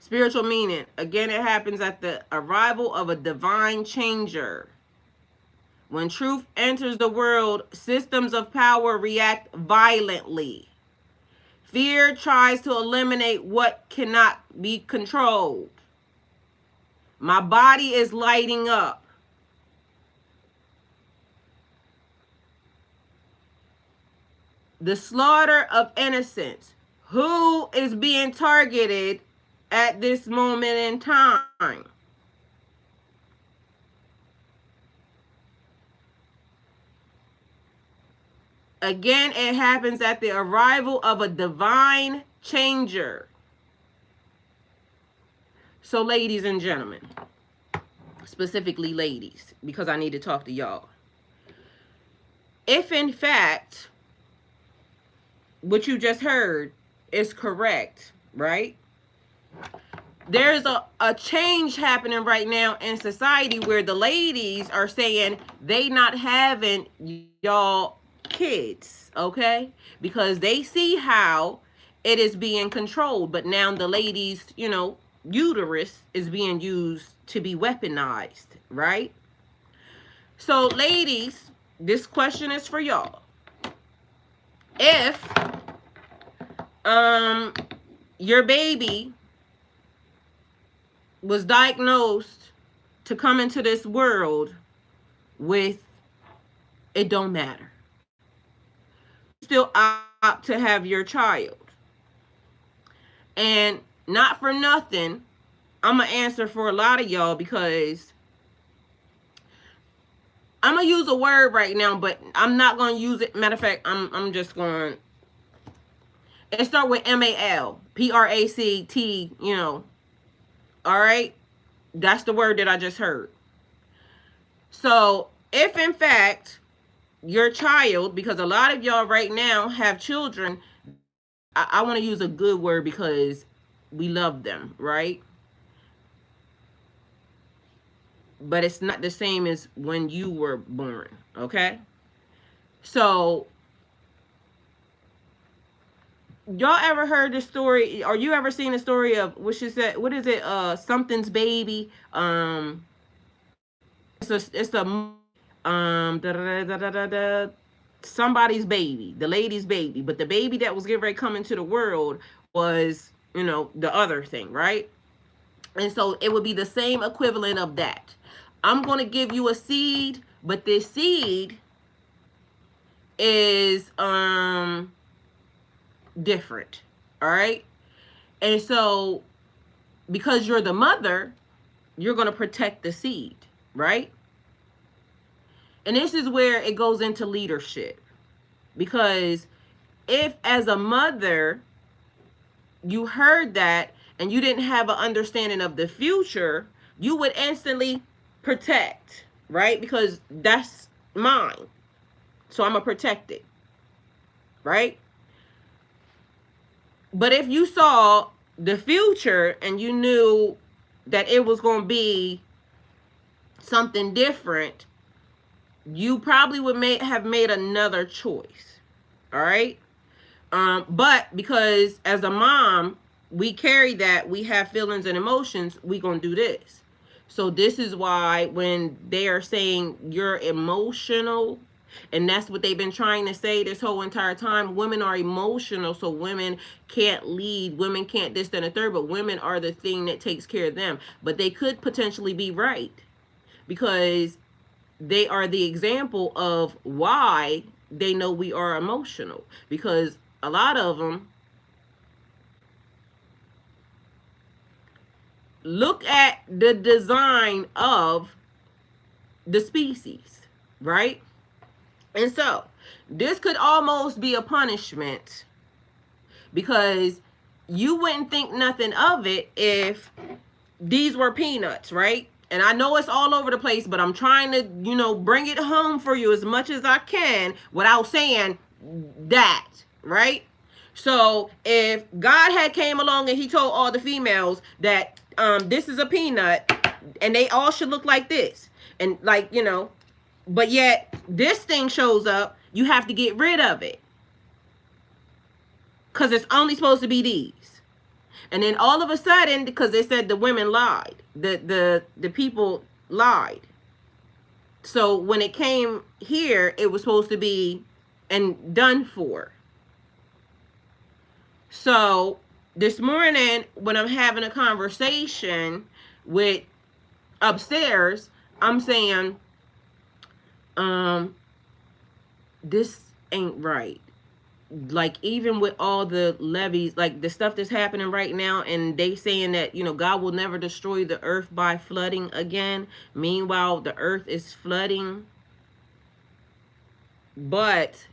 Spiritual meaning. Again, it happens at the arrival of a divine changer. When truth enters the world, systems of power react violently. Fear tries to eliminate what cannot be controlled. My body is lighting up. The slaughter of innocents. Who is being targeted at this moment in time? Again, it happens at the arrival of a divine changer. So, ladies and gentlemen, specifically ladies, because I need to talk to y'all. If in fact what you just heard is correct, right? There's a change happening right now in society where the ladies are saying they not having y'all kids, okay? Because they see how it is being controlled. But now the ladies, uterus is being used to be weaponized, right? So ladies, this question is for y'all. If your baby was diagnosed to come into this world with, it don't matter. still opt to have your child. And not for nothing, I'm going to answer for a lot of y'all, because I'm going to use a word right now, but I'm not going to use it. Matter of fact, I'm just going, it start with M-A-L, P-R-A-C-T, you know. All right? That's the word that I just heard. So if in fact your child, because a lot of y'all right now have children, I want to use a good word because we love them, right? But it's not the same as when you were born, okay? So y'all ever heard the story, or you ever seen the story of, what is it, something's baby? It's a somebody's baby, the lady's baby, but the baby that was getting ready to come into the world was, you know, the other thing, right? And so it would be the same equivalent of that. I'm going to give you a seed, but this seed is different. All right? And so because you're the mother, you're going to protect the seed, right? And this is where it goes into leadership. Because if as a mother you heard that and you didn't have an understanding of the future, you would instantly protect, right? Because that's mine. So I'm going to protect it, right? But if you saw the future and you knew that it was going to be something different, you probably would have made another choice. All right? But because as a mom, we carry that, we have feelings and emotions, we gonna do this. So this is why when they are saying you're emotional, and that's what they've been trying to say this whole entire time, women are emotional, so women can't lead, women can't this, that, and the third, but women are the thing that takes care of them. But they could potentially be right, because they are the example of why they know we are emotional. Because a lot of them, look at the design of the species, right? And so this could almost be a punishment, because you wouldn't think nothing of it if these were peanuts, right? And I know it's all over the place, but I'm trying to, you know, bring it home for you as much as I can without saying that, right? So if God had came along and he told all the females that this is a peanut and they all should look like this, and like, you know, but yet this thing shows up, you have to get rid of it because it's only supposed to be these. And then all of a sudden, because they said the women lied, the people lied. So when it came here, it was supposed to be and done for. So this morning, when I'm having a conversation with upstairs, I'm saying, this ain't right. Like, even with all the levees, like the stuff that's happening right now, and they saying that, you know, God will never destroy the earth by flooding again. Meanwhile, the earth is flooding. But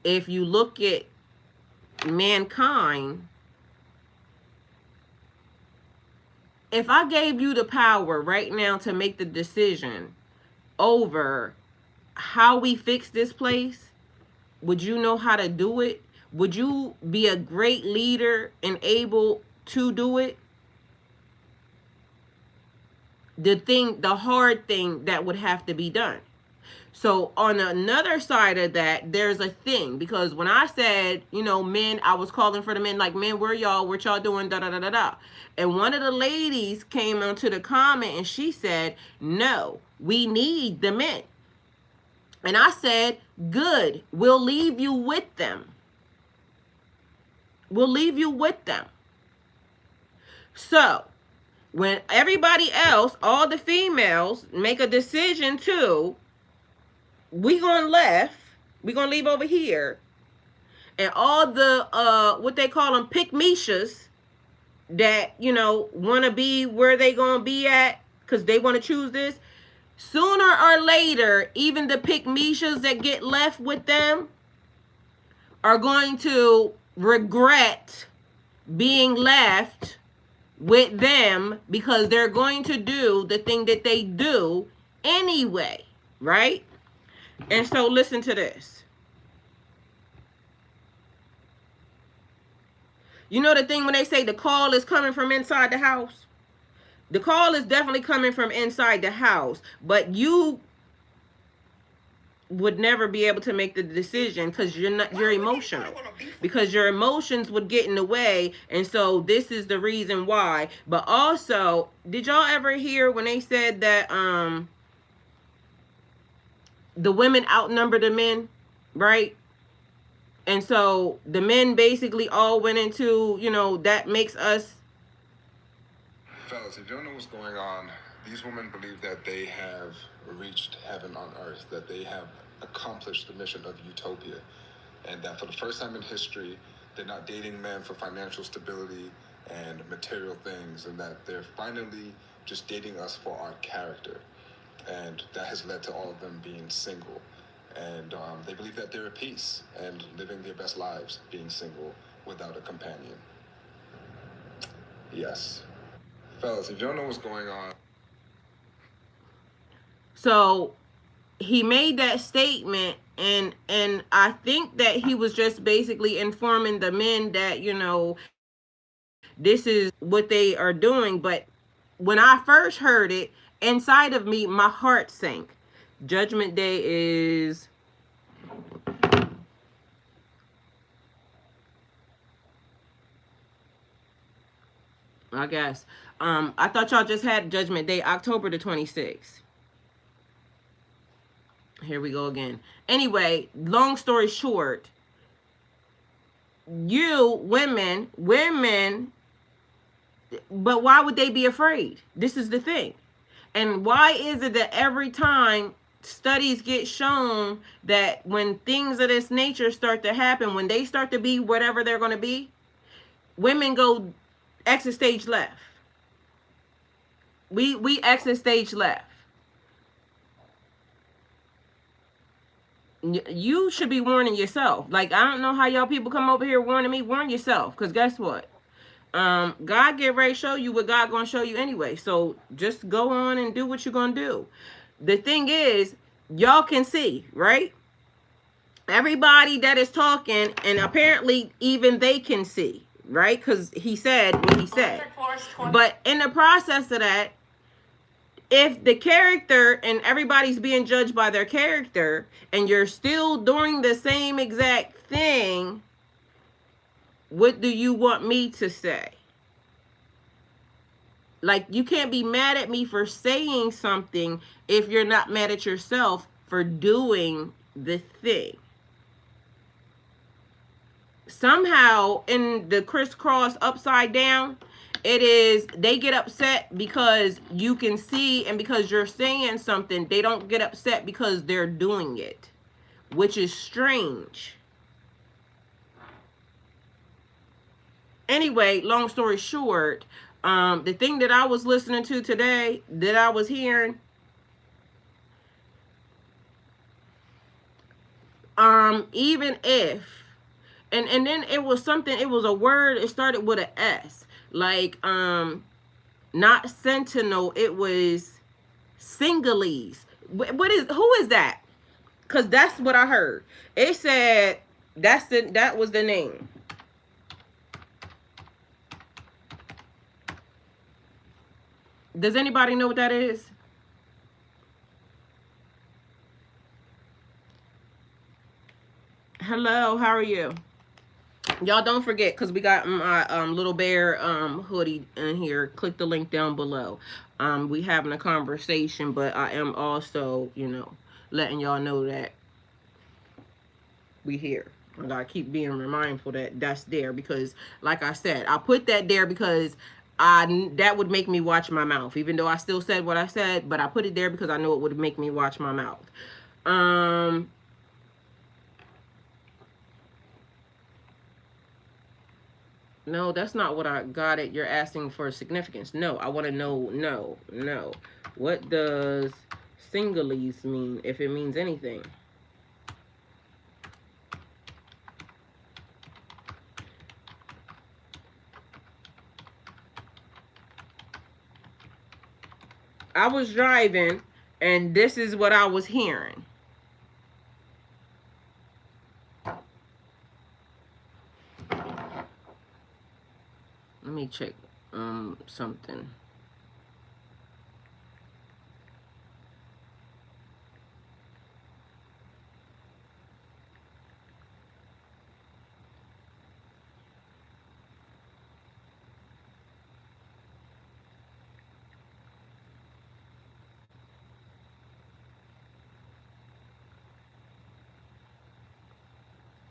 if you look at mankind, if I gave you the power right now to make the decision over how we fix this place, would you know how to do it? Would you be a great leader and able to do it? The hard thing that would have to be done. So on another side of that, there's a thing, because when I said, you know, men, I was calling for the men, like, men, where y'all, what y'all doing, da da da da da. And one of the ladies came onto the comment and she said, no, we need the men. And I said, good, we'll leave you with them. We'll leave you with them. So when everybody else, all the females, make a decision too, we gonna leave over here. and all the what they call them, pick Mishas, that, you know, want to be where they gonna be at because they want to choose this. Sooner or later, even the pick Mishas that get left with them are going to regret being left with them, because they're going to do the thing that they do anyway, right? And so listen to this. You know the thing when they say the call is coming from inside the house? The call is definitely coming from inside the house, but you would never be able to make the decision because you're emotional, because your emotions would get in the way. And so this is the reason why. But also, did y'all ever hear when they said that the women outnumber the men, right? And so the men basically all went into, you know, that makes us. Fellas, if you don't know what's going on, these women believe that they have reached heaven on earth, that they have accomplished the mission of utopia, and that for the first time in history, they're not dating men for financial stability and material things, and that they're finally just dating us for our character. And that has led to all of them being single. And they believe that they're at peace and living their best lives being single without a companion. Yes. Fellas, if you don't know what's going on. So he made that statement, and I think that he was just basically informing the men that, you know, this is what they are doing. But when I first heard it, inside of me, my heart sank. Judgment Day is, I guess, I thought y'all just had Judgment Day, October the 26th. Here we go again. Anyway, long story short, you women, but why would they be afraid? This is the thing. And why is it that every time studies get shown that when things of this nature start to happen, when they start to be whatever they're going to be, women go exit stage left. We exit stage left. You should be warning yourself. Like, I don't know how y'all people come over here warning me. Warn yourself, because guess what? God get ready to show you what God gonna show you anyway. So just go on and do what you're gonna do. The thing is, y'all can see, right? Everybody that is talking, and apparently even they can see, right? Because he said what he said. But in the process of that, if the character and everybody's being judged by their character, and you're still doing the same exact thing, what do you want me to say? Like, you can't be mad at me for saying something if you're not mad at yourself for doing the thing. Somehow in the crisscross upside down, it is they get upset because you can see, and because you're saying something. They don't get upset because they're doing it, which is strange. Anyway, long story short, the thing that I was listening to today, that I was hearing, even if, and then it was something, it was a word, it started with an S, like, not sentinel, it was singles. Who is that? Because that's what I heard. It said, that was the name. Does anybody know what that is? Hello, how are you? Y'all don't forget, because we got my little bear hoodie in here. Click the link down below. We having a conversation, but I am also, you know, letting y'all know that we here. I gotta keep being remindful that that's there, because like I said, I put that there because that would make me watch my mouth, even though I still said what I said, but I put it there because I know it would make me watch my mouth. No, that's not what I got it. You're asking for significance. No, I want to know. No, no. What does singles mean, if it means anything? I was driving, and this is what I was hearing. Let me check something.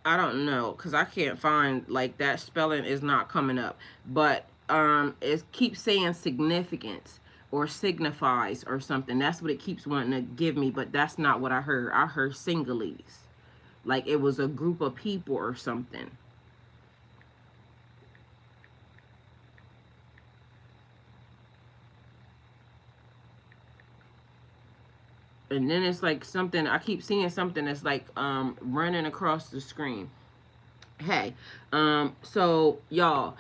I don't know, because I can't find, like, that spelling is not coming up. But it keeps saying significance or signifies or something. That's what it keeps wanting to give me, but that's not what I heard. I heard singles. Like it was a group of people or something. And then it's like something, I keep seeing something that's like running across the screen. Hey, so y'all,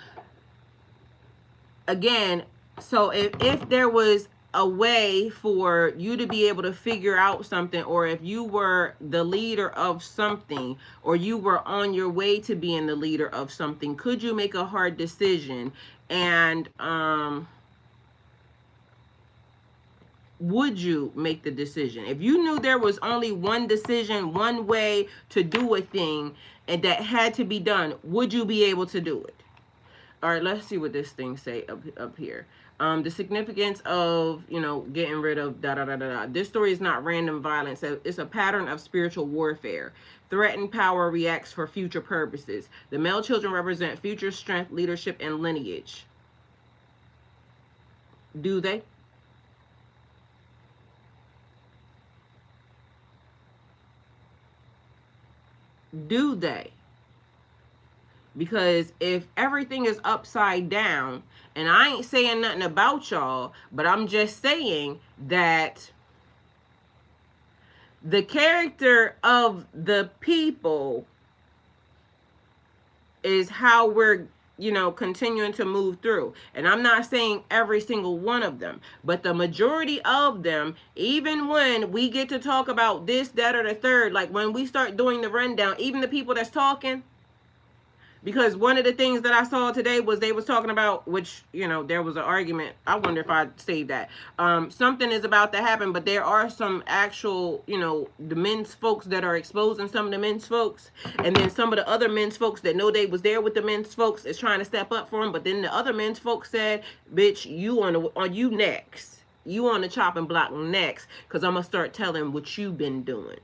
again, so if there was a way for you to be able to figure out something, or if you were the leader of something, or you were on your way to being the leader of something, could you make a hard decision? And would you make the decision? If you knew there was only one decision, one way to do a thing, and that had to be done, would you be able to do it? All right, let's see what this thing say up here. The significance of, getting rid of da da da da da. This story is not random violence. It's a pattern of spiritual warfare. Threatened power reacts for future purposes. The male children represent future strength, leadership, and lineage. Do they? Do they? Because if everything is upside down, and I ain't saying nothing about y'all, but I'm just saying that the character of the people is how we're, continuing to move through. And I'm not saying every single one of them, but the majority of them, even when we get to talk about this, that, or the third, like when we start doing the rundown, even the people that's talking, because one of the things that I saw today was they was talking about, which, there was an argument. I wonder if I saved that. Something is about to happen, but there are some actual, the men's folks that are exposing some of the men's folks. And then some of the other men's folks that know they was there with the men's folks is trying to step up for them. But then the other men's folks said, bitch, you next. You on the chopping block next, because I'm going to start telling what you've been doing.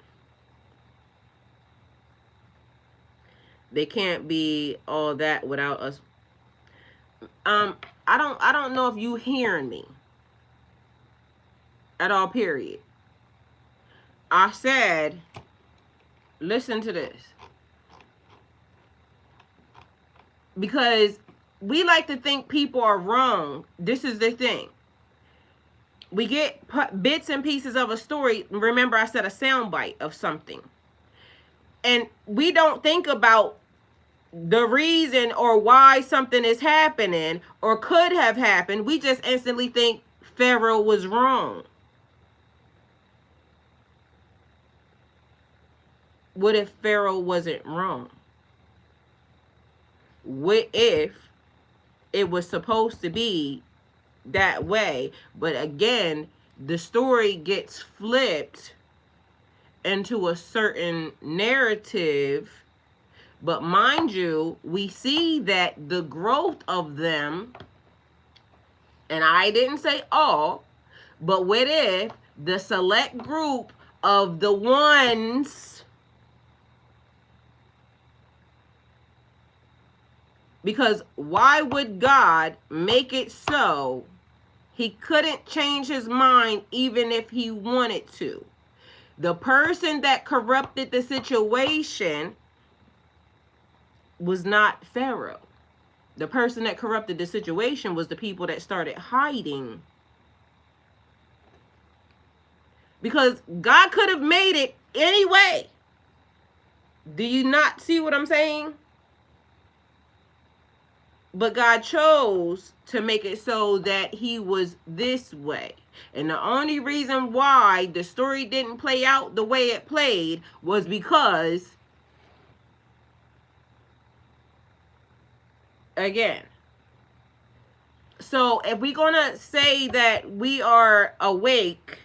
They can't be all that without us. I don't know if you hearing me at all, period. I said, listen to this. Because we like to think people are wrong. This is the thing. We get bits and pieces of a story. Remember, I said a soundbite of something. And we don't think about the reason or why something is happening or could have happened. We just instantly think Pharaoh was wrong. What if Pharaoh wasn't wrong? What if it was supposed to be that way? But again, the story gets flipped into a certain narrative. But mind you, we see that the growth of them, and I didn't say all, but what if the select group of the ones, because why would God make it so he couldn't change his mind even if he wanted to? The person that corrupted the situation was not Pharaoh. The person that corrupted the situation was the people that started hiding. Because God could have made it anyway. Do you not see what I'm saying? But God chose to make it so that he was this way. And the only reason why the story didn't play out the way it played was because, again, so if we're going to say that we are awake,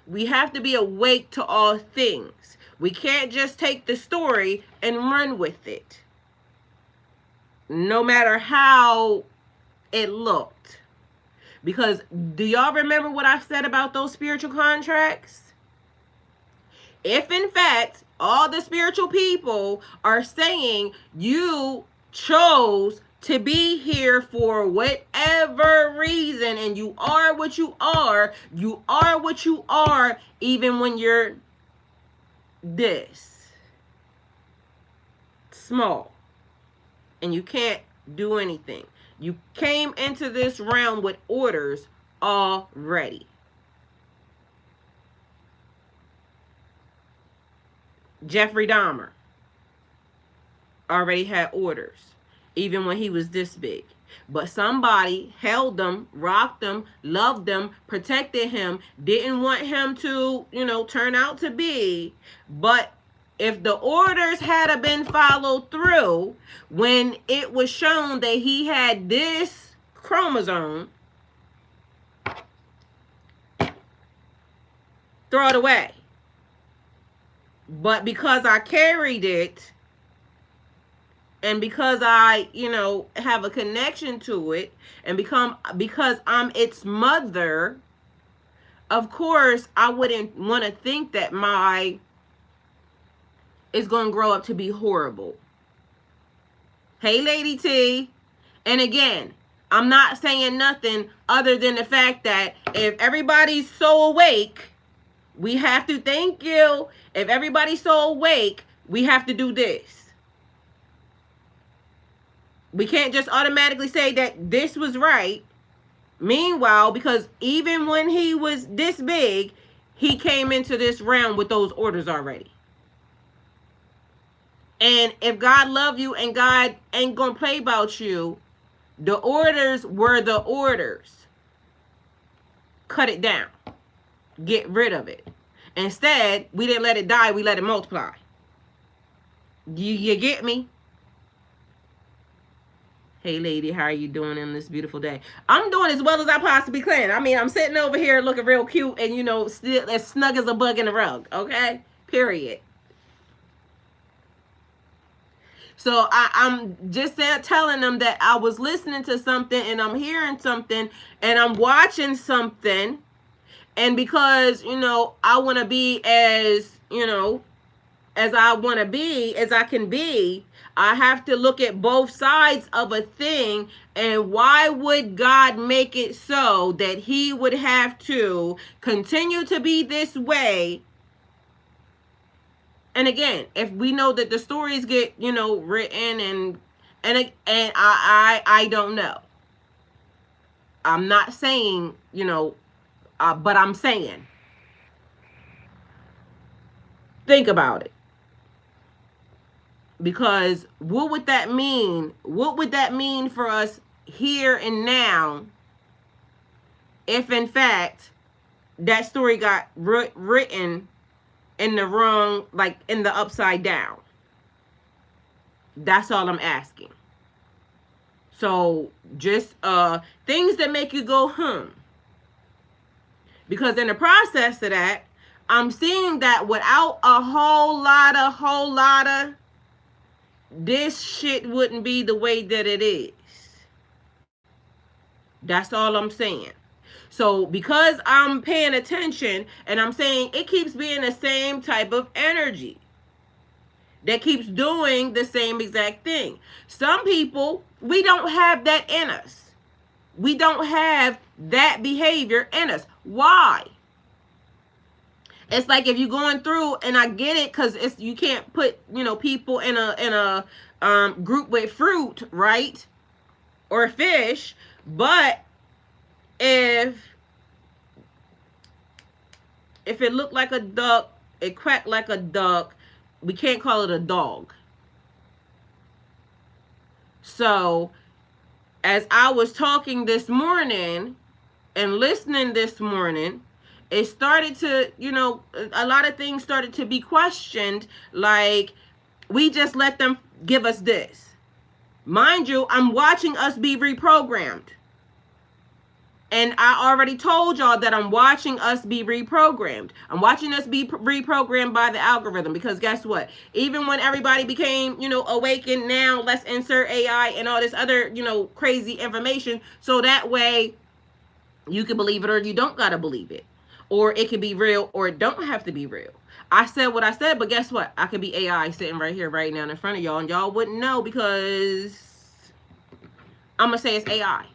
we have to be awake to all things. We can't just take the story and run with it, no matter how it looked. Because do y'all remember what I said about those spiritual contracts? If in fact all the spiritual people are saying you chose to be here for whatever reason, and you are what you are what you are, even when you're this small and you can't do anything. You came into this realm with orders already. Jeffrey Dahmer already had orders, even when he was this big. But somebody held them, rocked them, loved them, protected him, didn't want him to, turn out to be. But if the orders had been followed through, when it was shown that he had this chromosome, throw it away. But because I carried it, and because I, have a connection to it, and because I'm its mother, of course, I wouldn't want to think that is going to grow up to be horrible. Hey, Lady T. And again, I'm not saying nothing other than the fact that if everybody's so awake, we have to thank you. If everybody's so awake, we have to do this. We can't just automatically say that this was right. Meanwhile, because even when he was this big, he came into this realm with those orders already. And if God love you and God ain't going to play about you, the orders were the orders. Cut it down. Get rid of it. Instead, we didn't let it die. We let it multiply. You get me? Hey, lady, how are you doing in this beautiful day? I'm doing as well as I possibly can. I mean, I'm sitting over here looking real cute and, still as snug as a bug in a rug. Okay? Period. So I'm just telling them that I was listening to something and I'm hearing something and I'm watching something. And because, I want to be as, as I want to be, as I can be, I have to look at both sides of a thing. And why would God make it so that he would have to continue to be this way? And again, if we know that the stories get, written and I don't know. I'm not saying, but I'm saying, think about it. Because what would that mean? What would that mean for us here and now if, in fact, that story got written in the wrong, like in the upside down? That's all I'm asking. So just things that make you go, Because in the process of that, I'm seeing that without a whole lot of, this shit wouldn't be the way that it is. That's all I'm saying. So because I'm paying attention and I'm saying it keeps being the same type of energy that keeps doing the same exact thing. Some people, we don't have that in us. We don't have that behavior in us. Why? It's like if you're going through, and I get it, because you can't put people in a group with fruit, right? or fish, but if it looked like a duck, it quacked like a duck, we can't call it a dog. So, as I was talking this morning and listening this morning, it started to, a lot of things started to be questioned. Like, we just let them give us this. Mind you, I'm watching us be reprogrammed. And I already told y'all that I'm watching us be reprogrammed. I'm watching us be reprogrammed by the algorithm, because guess what? Even when everybody became, awakened, now let's insert AI and all this other, crazy information. So that way you can believe it or you don't got to believe it. Or it can be real or it don't have to be real. I said what I said, but guess what? I could be AI sitting right here, right now in front of y'all, and y'all wouldn't know because I'm going to say it's AI.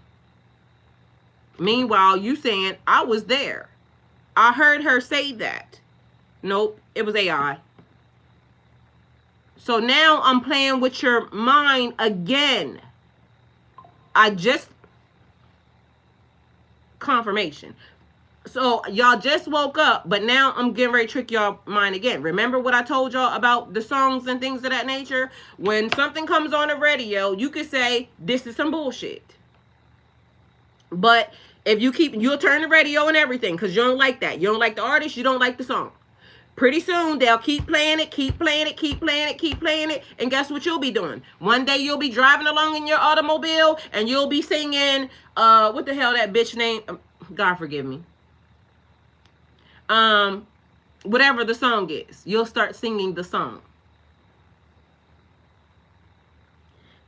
Meanwhile, you saying I was there. I heard her say that. Nope, it was AI. So now I'm playing with your mind again. I just confirmation. So y'all just woke up, but now I'm getting ready to trick y'all mind again. Remember what I told y'all about the songs and things of that nature? When something comes on the radio, you could say this is some bullshit. But if you'll turn the radio and everything because you don't like that. You don't like the artist, you don't like the song. Pretty soon they'll keep playing it, keep playing it, keep playing it, keep playing it. And guess what you'll be doing? One day you'll be driving along in your automobile and you'll be singing, what the hell that bitch name? God forgive me. Whatever the song is, you'll start singing the song.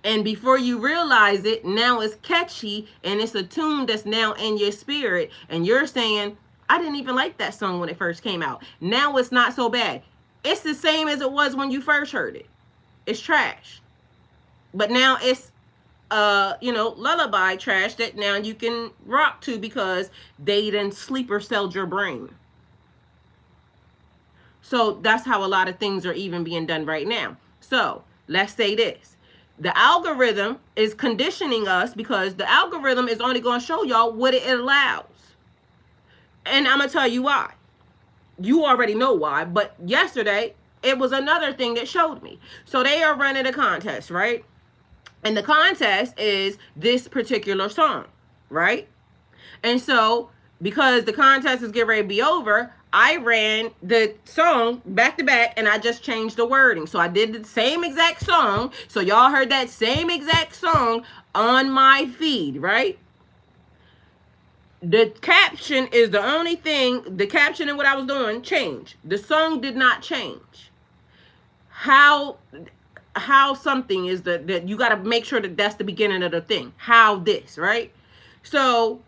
And before you realize it, now it's catchy and it's a tune that's now in your spirit. And you're saying, I didn't even like that song when it first came out. Now it's not so bad. It's the same as it was when you first heard it. It's trash. But now it's, lullaby trash that now you can rock to because they didn't sleeper celled your brain. So that's how a lot of things are even being done right now. So let's say this. The algorithm is conditioning us because the algorithm is only going to show y'all what it allows. And I'm going to tell you why. You already know why, but yesterday it was another thing that showed me. So they are running a contest, right? And the contest is this particular song, right? And so because the contest is getting ready to be over, I ran the song back to back and I just changed the wording. So I did the same exact song. So y'all heard that same exact song on my feed, right? The caption is the only thing, the caption and what I was doing changed. The song did not change. How something is that you got to make sure that that's the beginning of the thing. How this, right? So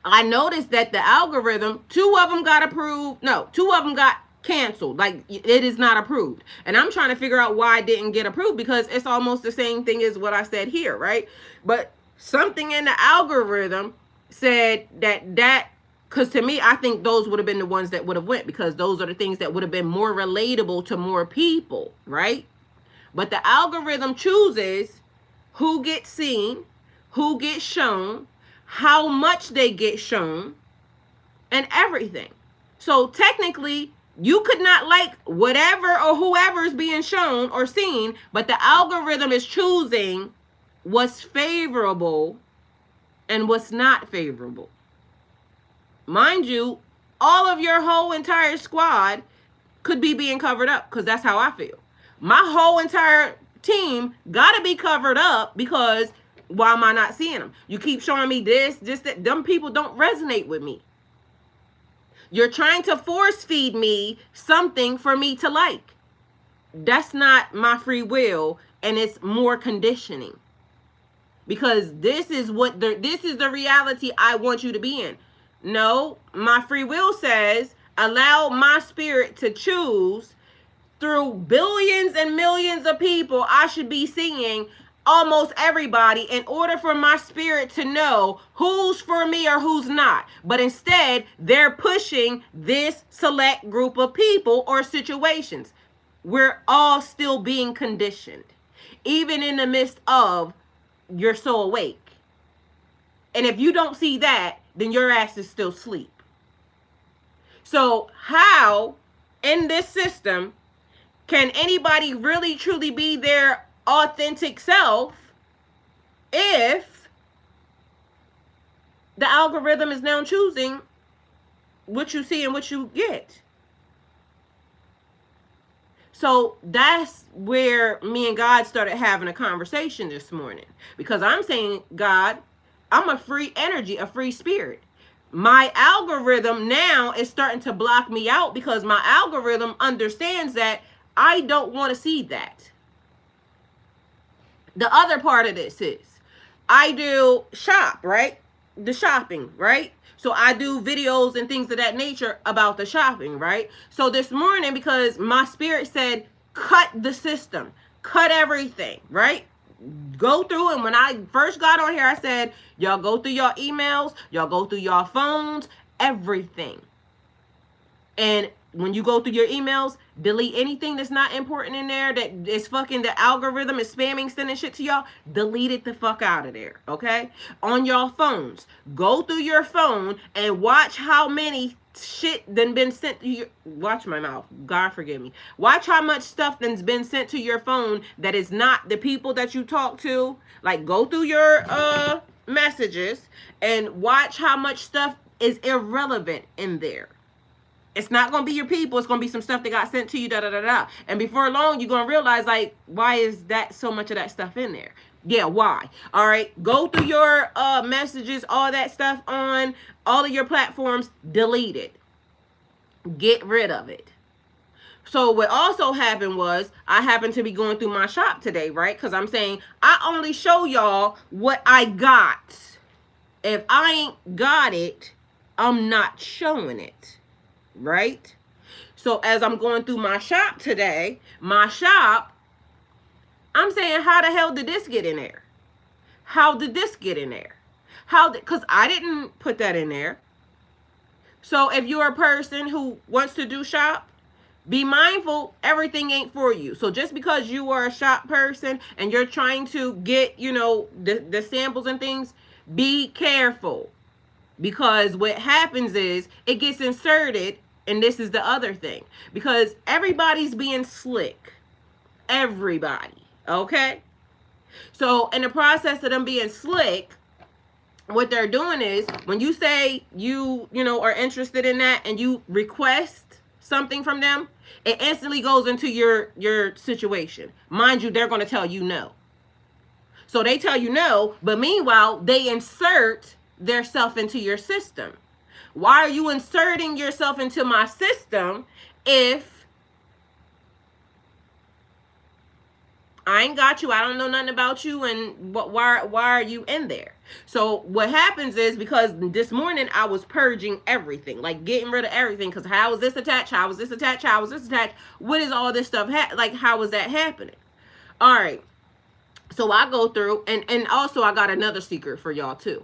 I noticed that the algorithm, two of them got canceled. Like, it is not approved. And I'm trying to figure out why it didn't get approved because it's almost the same thing as what I said here, right? But something in the algorithm said that because to me, I think those would have been the ones that would have went because those are the things that would have been more relatable to more people, right? But the algorithm chooses who gets seen, who gets shown, how much they get shown, and everything. So technically, you could not like whatever or whoever is being shown or seen, but the algorithm is choosing what's favorable and what's not favorable. Mind you, all of your whole entire squad could be being covered up because that's how I feel. My whole entire team got to be covered up because why am I not seeing them? You keep showing me this, that. Them people don't resonate with me. You're trying to force feed me something for me to like. That's not my free will, and it's more conditioning. Because this is the reality I want you to be in. No, my free will says allow my spirit to choose through billions and millions of people I should be seeing almost everybody in order for my spirit to know who's for me or who's not. But instead, they're pushing this select group of people or situations. We're all still being conditioned, even in the midst of you're so awake. And if you don't see that, then your ass is still asleep. So how in this system can anybody really truly be their authentic self if the algorithm is now choosing what you see and what you get? So that's where me and God started having a conversation this morning. Because I'm saying, God, I'm a free energy, a free spirit. My algorithm now is starting to block me out because my algorithm understands that I don't want to see that. The other part of this is I do shop, right? The shopping, right? So I do videos and things of that nature about the shopping, right? So this morning, because my spirit said, cut the system, cut everything, right? Go through, and when I first got on here, I said, y'all go through your emails, y'all go through your phones, everything. And when you go through your emails, delete anything that's not important in there, that is fucking the algorithm is spamming, sending shit to y'all. Delete it the fuck out of there, okay? On your phones, go through your phone and watch how many shit then been sent to you. Watch my mouth. God forgive me. Watch how much stuff then's been sent to your phone that is not the people that you talk to. Like, go through your messages and watch how much stuff is irrelevant in there. It's not going to be your people. It's going to be some stuff that got sent to you, da-da-da-da. And before long, you're going to realize, like, why is that so much of that stuff in there? Yeah, why? All right, go through your messages, all that stuff on all of your platforms. Delete it. Get rid of it. So what also happened was I happened to be going through my shop today, right? Because I'm saying I only show y'all what I got. If I ain't got it, I'm not showing it. Right? So as I'm going through my shop today, I'm saying, how the hell did this get in there? How did this get in there? Because I didn't put that in there. So if you're a person who wants to do shop, be mindful, everything ain't for you. So just because you are a shop person and you're trying to get, the samples and things, be careful. Because what happens is it gets inserted, and this is the other thing. Because everybody's being slick. Everybody. Okay? So in the process of them being slick, what they're doing is when you say you are interested in that and you request something from them, it instantly goes into your situation. Mind you, they're going to tell you no. So they tell you no, but meanwhile, they insert their self into your system. Why are you inserting yourself into my system if I ain't got you, I don't know nothing about you, and why are you in there? So what happens is, because this morning I was purging everything, like getting rid of everything, because how is this attached? How is this attached? How is this attached? What is all this stuff like? How is that happening? All right. So I go through, and also I got another secret for y'all too.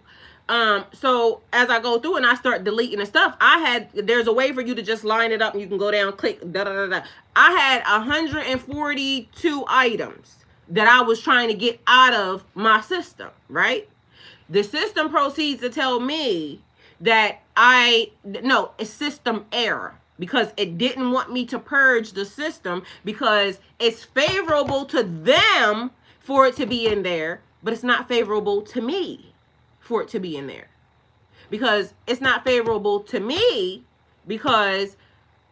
So as I go through and I start deleting the stuff, there's a way for you to just line it up and you can go down, click, da-da-da-da. I had 142 items that I was trying to get out of my system, right? The system proceeds to tell me that it's system error, because it didn't want me to purge the system because it's favorable to them for it to be in there, but it's not favorable to me for it to be in there. Because it's not favorable to me because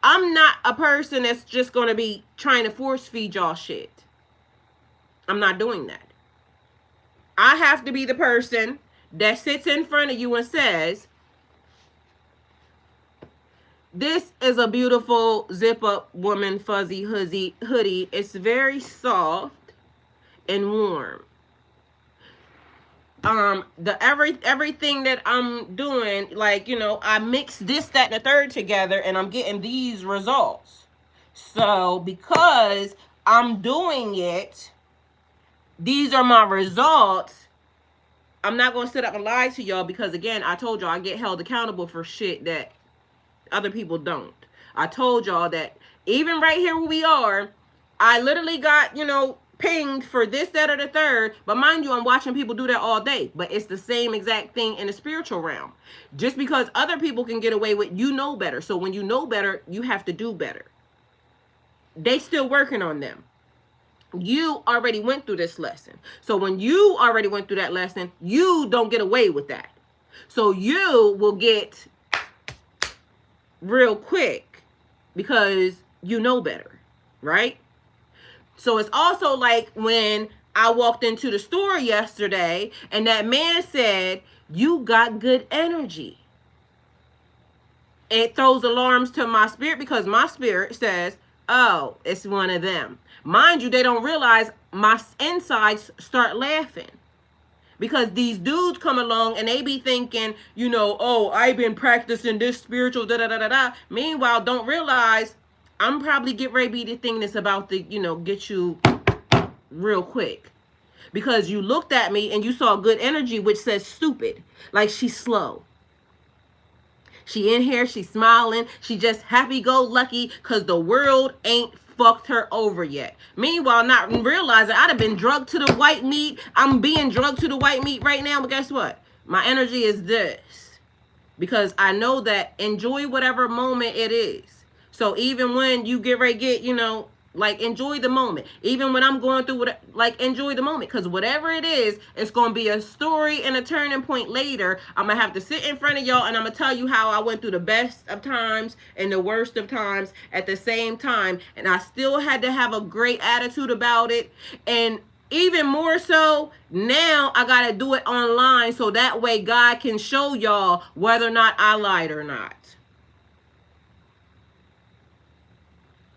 I'm not a person that's just going to be trying to force feed y'all shit. I'm not doing that. I have to be the person that sits in front of you and says, this is a beautiful zip-up woman fuzzy hoodie. It's very soft and warm. Everything that I'm doing, like, I mix this, that, and the third together, and I'm getting these results. So because I'm doing it, these are my results. I'm not going to sit up and lie to y'all, because again, I told y'all I get held accountable for shit that other people don't. I told y'all that even right here where we are, I literally got, pinged for this, that, or the third. But mind you, I'm watching people do that all day. But it's the same exact thing in the spiritual realm. Just because other people can get away with, you know better. So when you know better, you have to do better. They still working on them. You already went through this lesson. So when you already went through that lesson, you don't get away with that. So you will get real quick because you know better, right? So it's also like when I walked into the store yesterday and that man said, "You got good energy." It throws alarms to my spirit because my spirit says, "Oh, it's one of them." Mind you, they don't realize my insides start laughing. Because these dudes come along and they be thinking, you know, "Oh, I've been practicing this spiritual da-da-da-da-da." Meanwhile, don't realize I'm probably get ready to be the thing that's about to, you know, get you real quick. Because you looked at me and you saw good energy, which says stupid. Like she's slow. She in here, she's smiling. She just happy-go-lucky because the world ain't fucked her over yet. Meanwhile, not realizing I'd have been drugged to the white meat. I'm being drugged to the white meat right now. But guess what? My energy is this. Because I know that enjoy whatever moment it is. So even when you get ready to get, you know, like enjoy the moment. Even when I'm going through what, like enjoy the moment. Because whatever it is, it's going to be a story and a turning point later. I'm going to have to sit in front of y'all and I'm going to tell you how I went through the best of times and the worst of times at the same time. And I still had to have a great attitude about it. And even more so, now I got to do it online so that way God can show y'all whether or not I lied or not.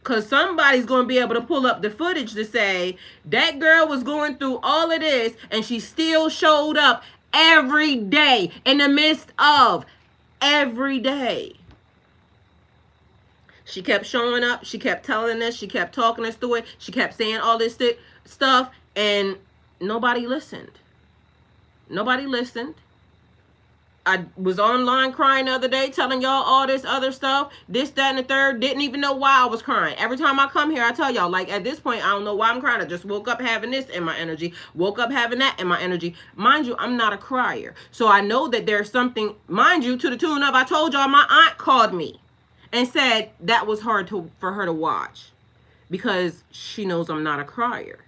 Because somebody's going to be able to pull up the footage to say, that girl was going through all of this and she still showed up every day in the midst of every day. She kept showing up. She kept telling us. She kept talking us through it. She kept saying all this stuff and nobody listened. Nobody listened. I was online crying the other day, telling y'all all this other stuff, this, that, and the third. Didn't even know why I was crying. Every time I come here, I tell y'all, like, at this point, I don't know why I'm crying. I just woke up having this in my energy, woke up having that in my energy. Mind you, I'm not a crier. So I know that there's something, mind you, to the tune of, I told y'all, my aunt called me and said that was hard for her to watch because she knows I'm not a crier.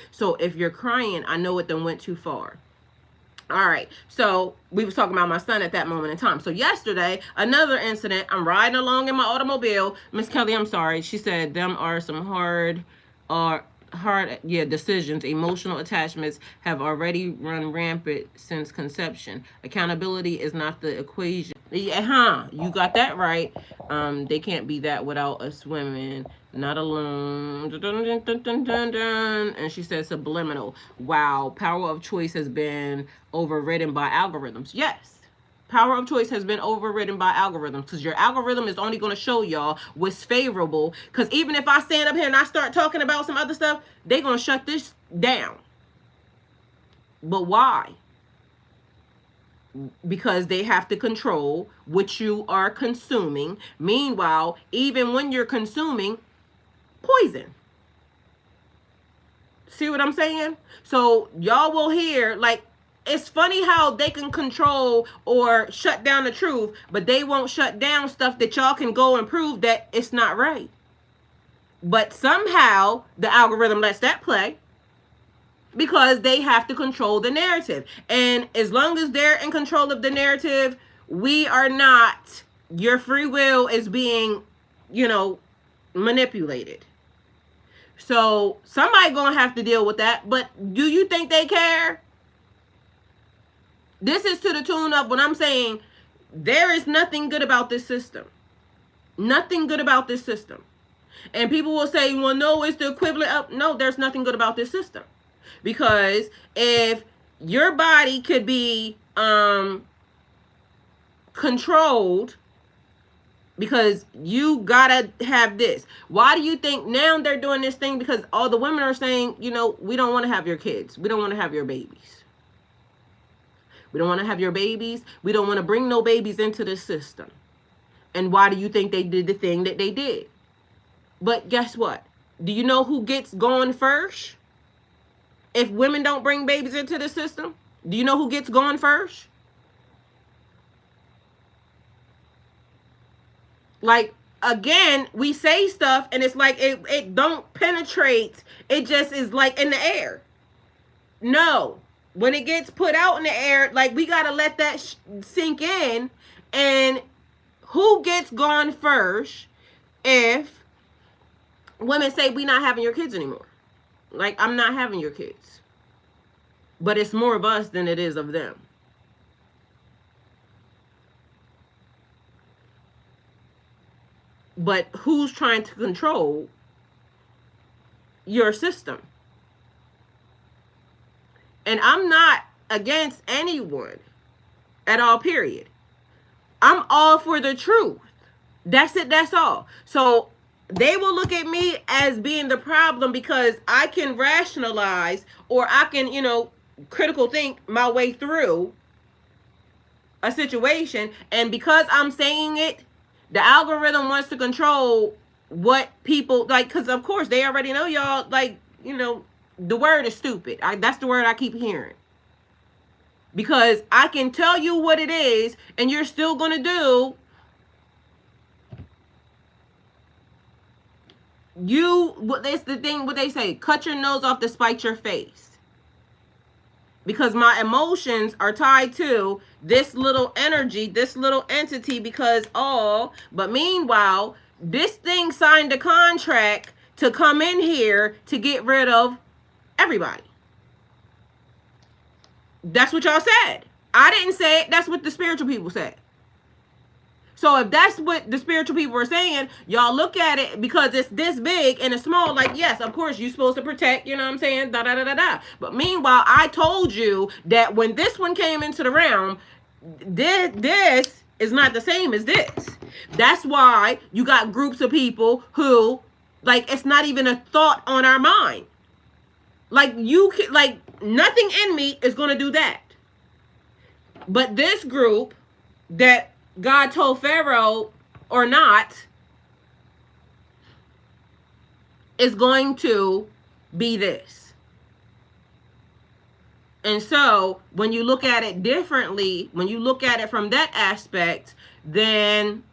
So if you're crying, I know it done went too far. All right, so we was talking about my son at that moment in time. So yesterday, another incident, I'm riding along in my automobile. Miss Kelly, I'm sorry. She said, them are some hard decisions. Emotional attachments have already run rampant since conception. Accountability is not the equation. Yeah, you got that right. They can't be that without us women. Not alone. Dun, dun, dun, dun, dun. And she said subliminal. Wow, power of choice has been overridden by algorithms. Yes. Power of choice has been overridden by algorithms because your algorithm is only going to show y'all what's favorable. Because even if I stand up here and I start talking about some other stuff, they're going to shut this down. But why? Because they have to control what you are consuming. Meanwhile, even when you're consuming, poison. See what I'm saying? So y'all will hear, like, it's funny how they can control or shut down the truth, but they won't shut down stuff that y'all can go and prove that it's not right. But somehow the algorithm lets that play because they have to control the narrative. And as long as they're in control of the narrative, we are not. Your free will is being, manipulated. So somebody gonna have to deal with that. But do you think they care? This is to the tune of what I'm saying. There is nothing good about this system. Nothing good about this system. And people will say, well, no, it's the equivalent of, no, there's nothing good about this system. Because if your body could be controlled because you gotta have this. Why do you think now they're doing this thing? Because all the women are saying, we don't want to have your kids. We don't want to have your babies. We don't want to have your babies. We don't want to bring no babies into the system. And why do you think they did the thing that they did? But guess what? Do you know who gets going first? if women don't bring babies into the system? Do you know who gets gone first? Like, again, we say stuff and it's like it don't penetrate. It just is like in the air. No. When it gets put out in the air, like, we got to let that sink in. And who gets gone first if women say, we not having your kids anymore? Like, I'm not having your kids. But it's more of us than it is of them. But who's trying to control your system? And I'm not against anyone at all, period. I'm all for the truth. That's it, that's all. So they will look at me as being the problem because I can rationalize, or I can, critical think my way through a situation. And because I'm saying it, the algorithm wants to control what people like, because of course they already know y'all, like, the word is stupid. That's the word I keep hearing. Because I can tell you what it is and you're still going to do it's the thing, what they say, cut your nose off to spite your face. Because my emotions are tied to this little energy, this little entity, but meanwhile, this thing signed a contract to come in here to get rid of everybody. That's what y'all said. I didn't say it. That's what the spiritual people said. So if that's what the spiritual people are saying, y'all look at it because it's this big and it's small. Like, yes, of course, you're supposed to protect, you know what I'm saying? Da, da, da, da, da. But meanwhile, I told you that when this one came into the realm, this is not the same as this. That's why you got groups of people who, like, it's not even a thought on our mind. Like, nothing in me is going to do that. But this group that God told Pharaoh or not is going to be this. And so when you look at it differently, when you look at it from that aspect, then,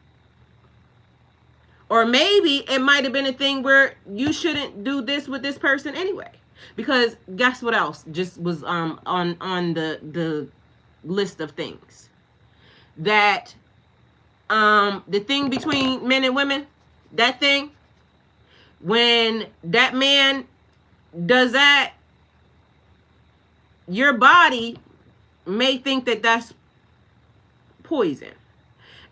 or maybe it might have been a thing where you shouldn't do this with this person anyway. Because guess what else just was on the list of things? That the thing between men and women, that thing, when that man does that, your body may think that that's poison.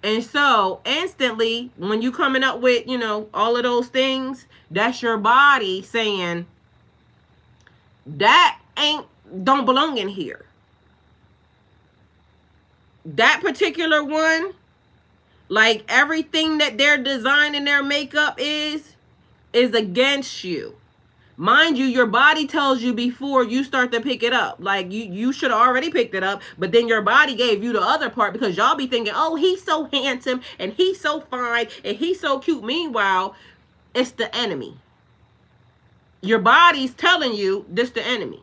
And so instantly, when you coming up with, all of those things, that's your body saying, that don't belong in here. That particular one, like everything that they're designing their makeup is against you. Mind you, your body tells you before you start to pick it up. Like, you should have already picked it up, but then your body gave you the other part because y'all be thinking, oh, he's so handsome and he's so fine and he's so cute. Meanwhile, it's the enemy. Your body's telling you this the enemy.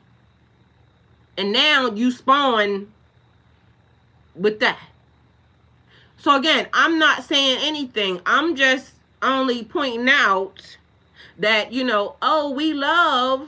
And now you spawn with that. So again, I'm not saying anything. I'm just only pointing out that, oh, we love.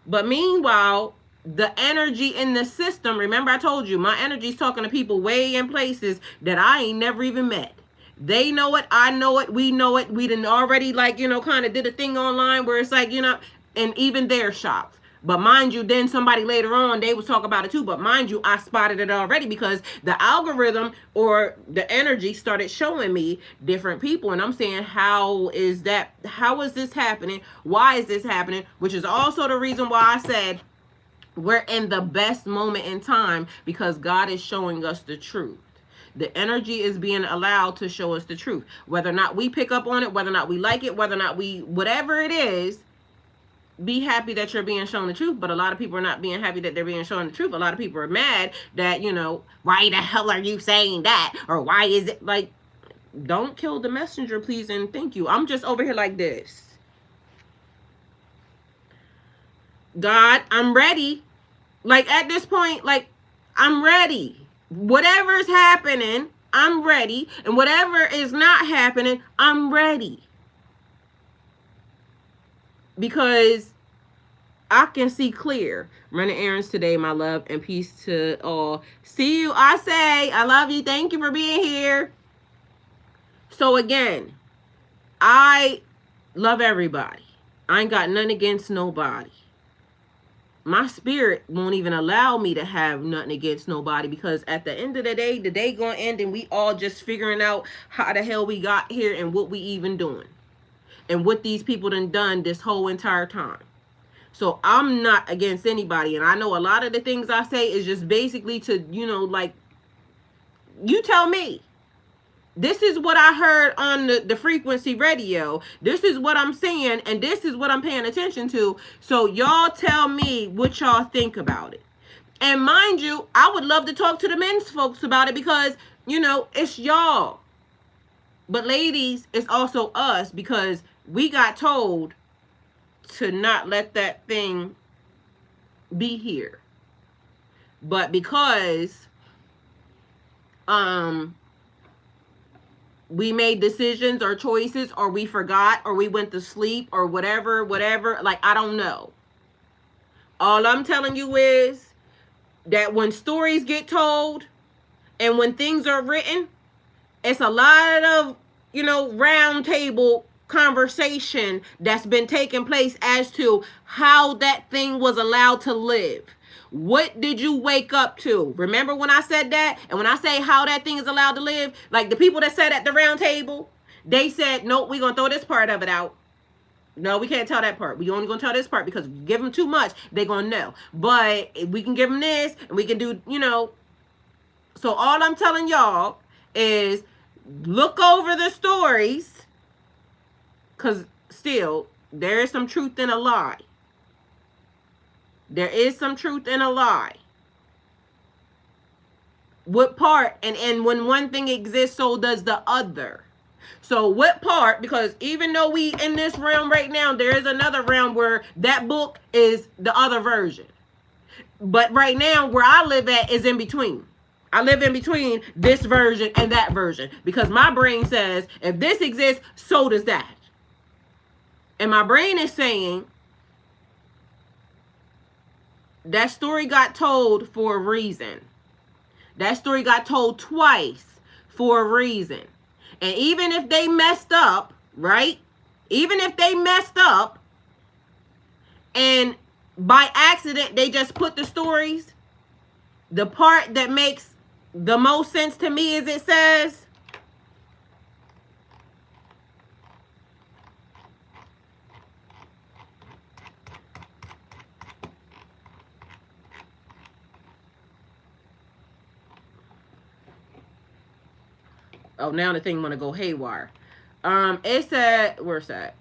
But meanwhile, the energy in the system, remember I told you, my energy's talking to people way in places that I ain't never even met. They know it, I know it, we know it. We done already, like, kind of did a thing online where it's like, and even they're shocked. But mind you, then somebody later on, they was talk about it too. But mind you, I spotted it already because the algorithm or the energy started showing me different people. And I'm saying, how is this happening? Why is this happening? Which is also the reason why I said we're in the best moment in time, because God is showing us the truth. The energy is being allowed to show us the truth. Whether or not we pick up on it, whether or not we like it, whether or not whatever it is, be happy that you're being shown the truth. But a lot of people are not being happy that they're being shown the truth. A lot of people are mad that, why the hell are you saying that? Or why is it like, don't kill the messenger, please, and thank you. I'm just over here like this. God, I'm ready. Like at this point, like I'm ready. Whatever is happening, I'm ready. And whatever is not happening, I'm ready. Because I can see clear. Running errands today, my love, and peace to all. See you, I say. I love you. Thank you for being here. So again, I love everybody. I ain't got nothing against nobody. My spirit won't even allow me to have nothing against nobody, because at the end of the day gonna end and we all just figuring out how the hell we got here and what we even doing and what these people done this whole entire time. So I'm not against anybody, and I know a lot of the things I say is just basically to, like, you tell me. This is what I heard on the frequency radio. This is what I'm seeing, and this is what I'm paying attention to. So y'all tell me what y'all think about it. And mind you, I would love to talk to the men's folks about it, because, it's y'all. But ladies, it's also us, because we got told to not let that thing be here. But because we made decisions or choices, or we forgot, or we went to sleep, or whatever, like, I don't know. All I'm telling you is that when stories get told and when things are written, it's a lot of, round table conversation that's been taking place as to how that thing was allowed to live. What did you wake up to? Remember when I said that? And when I say how that thing is allowed to live, like the people that sat at the round table, they said, nope, we're going to throw this part of it out. No, we can't tell that part. We only going to tell this part, because if we give them too much, they're going to know. But we can give them this, and we can do, So all I'm telling y'all is look over the stories, because still, there is some truth in a lie. There is some truth in a lie. What part? And when one thing exists, so does the other. So what part? Because even though we in this realm right now, there is another realm where that book is the other version. But right now, where I live at is in between. I live in between this version and that version, because my brain says, if this exists, so does that. And my brain is saying, that story got told for a reason. That story got told twice for a reason. And even if they messed up, right? Even if they messed up and by accident they just put the stories, the part that makes the most sense to me is it says, oh, now the thing want to go haywire. It said, where's that?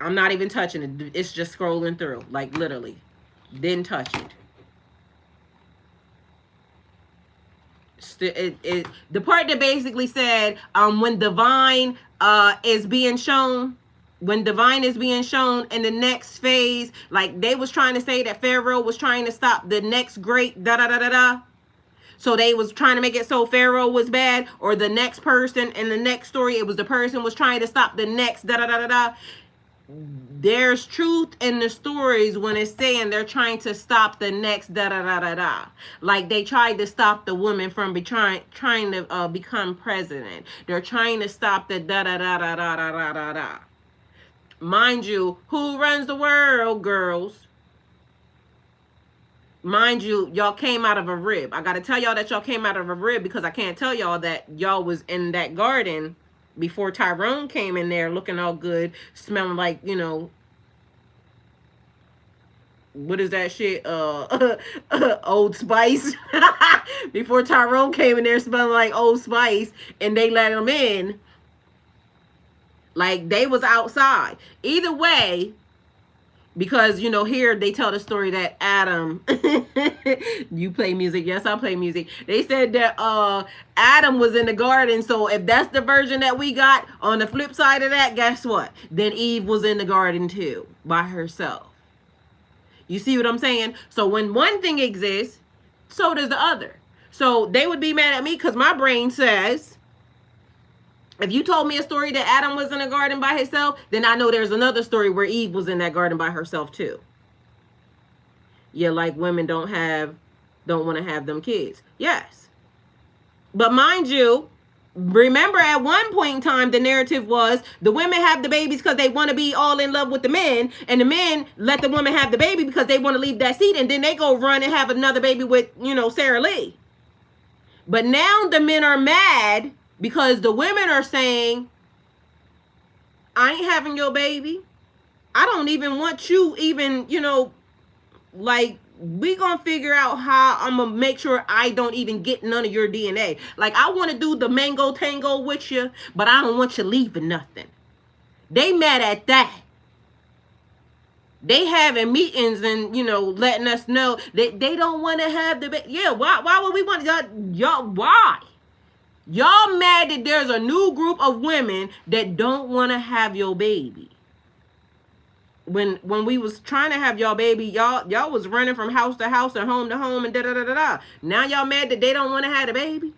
I'm not even touching it. It's just scrolling through, like literally. Didn't touch it. The part that basically said, when divine is being shown, when divine is being shown in the next phase, like they was trying to say that Pharaoh was trying to stop the next great da-da-da-da-da. So they was trying to make it so Pharaoh was bad, or the next person in the next story, it was the person was trying to stop the next da-da-da-da-da. There's truth in the stories when it's saying they're trying to stop the next da-da-da-da-da. Like they tried to stop the woman from trying to become president. They're trying to stop the da-da-da-da-da-da-da-da. Mind you, who runs the world, girls? Mind you, y'all came out of a rib. I got to tell y'all that y'all came out of a rib, because I can't tell y'all that y'all was in that garden before Tyrone came in there looking all good, smelling like, what is that shit? Old Spice. Before Tyrone came in there smelling like Old Spice, and they let him in. Like they was outside. Either way, because, here they tell the story that Adam, you play music. Yes, I play music. They said that Adam was in the garden. So if that's the version that we got, on the flip side of that, guess what? Then Eve was in the garden too, by herself. You see what I'm saying? So when one thing exists, so does the other. So they would be mad at me because my brain says, if you told me a story that Adam was in a garden by himself, then I know there's another story where Eve was in that garden by herself too. Yeah, like women don't want to have them kids. Yes. But mind you, remember at one point in time the narrative was the women have the babies because they want to be all in love with the men, and the men let the woman have the baby because they want to leave that seat, and then they go run and have another baby with, Sarah Lee. But now the men are mad because the women are saying, I ain't having your baby. I don't even want you even, like, we gonna figure out how I'm gonna make sure I don't even get none of your DNA. Like, I want to do the mango tango with you, but I don't want you leaving nothing. They mad at that. They having meetings and, letting us know that they don't want to have the baby. Yeah, why would we want y'all? Why? Y'all mad that there's a new group of women that don't want to have your baby. When we was trying to have y'all baby, y'all was running from house to house and home to home and da da da da da. Now y'all mad that they don't want to have a baby.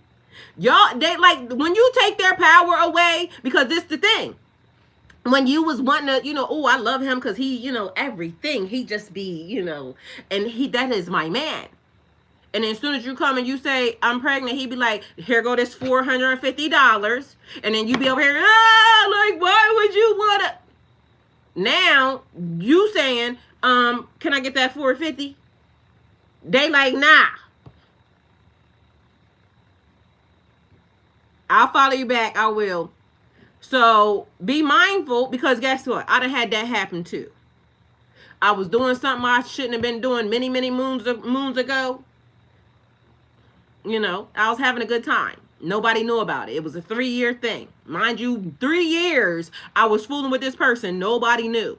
Y'all, they like when you take their power away, because this the thing. When you was wanting to, oh, I love him because he, everything. He just be, and that is my man. And then as soon as you come and you say, I'm pregnant, he be like, here go this $450. And then you be over here, like, why would you want to? Now, you saying, can I get that $450? They like, nah. I'll follow you back. I will. So be mindful, because guess what? I done had that happen too. I was doing something I shouldn't have been doing many, many moons ago. I was having a good time. Nobody knew about it. It was a 3-year thing. Mind you, 3 years I was fooling with this person. Nobody knew.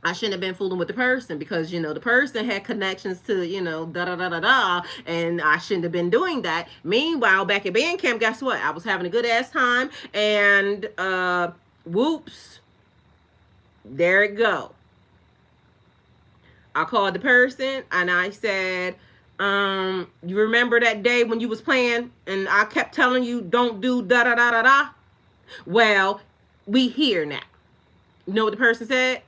I shouldn't have been fooling with the person because, the person had connections to, da-da-da-da-da, and I shouldn't have been doing that. Meanwhile, back at band camp, guess what? I was having a good-ass time, and, whoops, there it go. I called the person, and I said, you remember that day when you was playing, and I kept telling you, don't do da-da-da-da-da? Well, we here now. You know what the person said?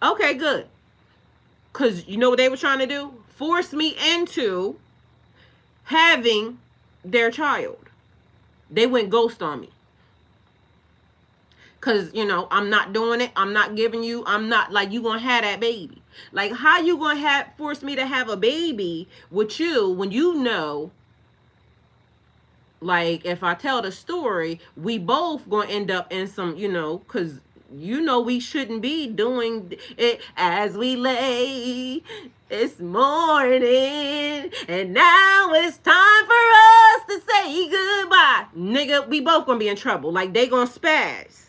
Okay, good. Because you know what they were trying to do? Force me into having their child. They went ghost on me. Because, I'm not doing it. I'm not giving you. I'm not, like, you going to have that baby. Like, how you going to force me to have a baby with you when you know, like, if I tell the story, we both going to end up in some, because we shouldn't be doing it as we lay. It's morning, and now it's time for us to say goodbye. Nigga, we both gonna be in trouble. Like, they gonna spaz.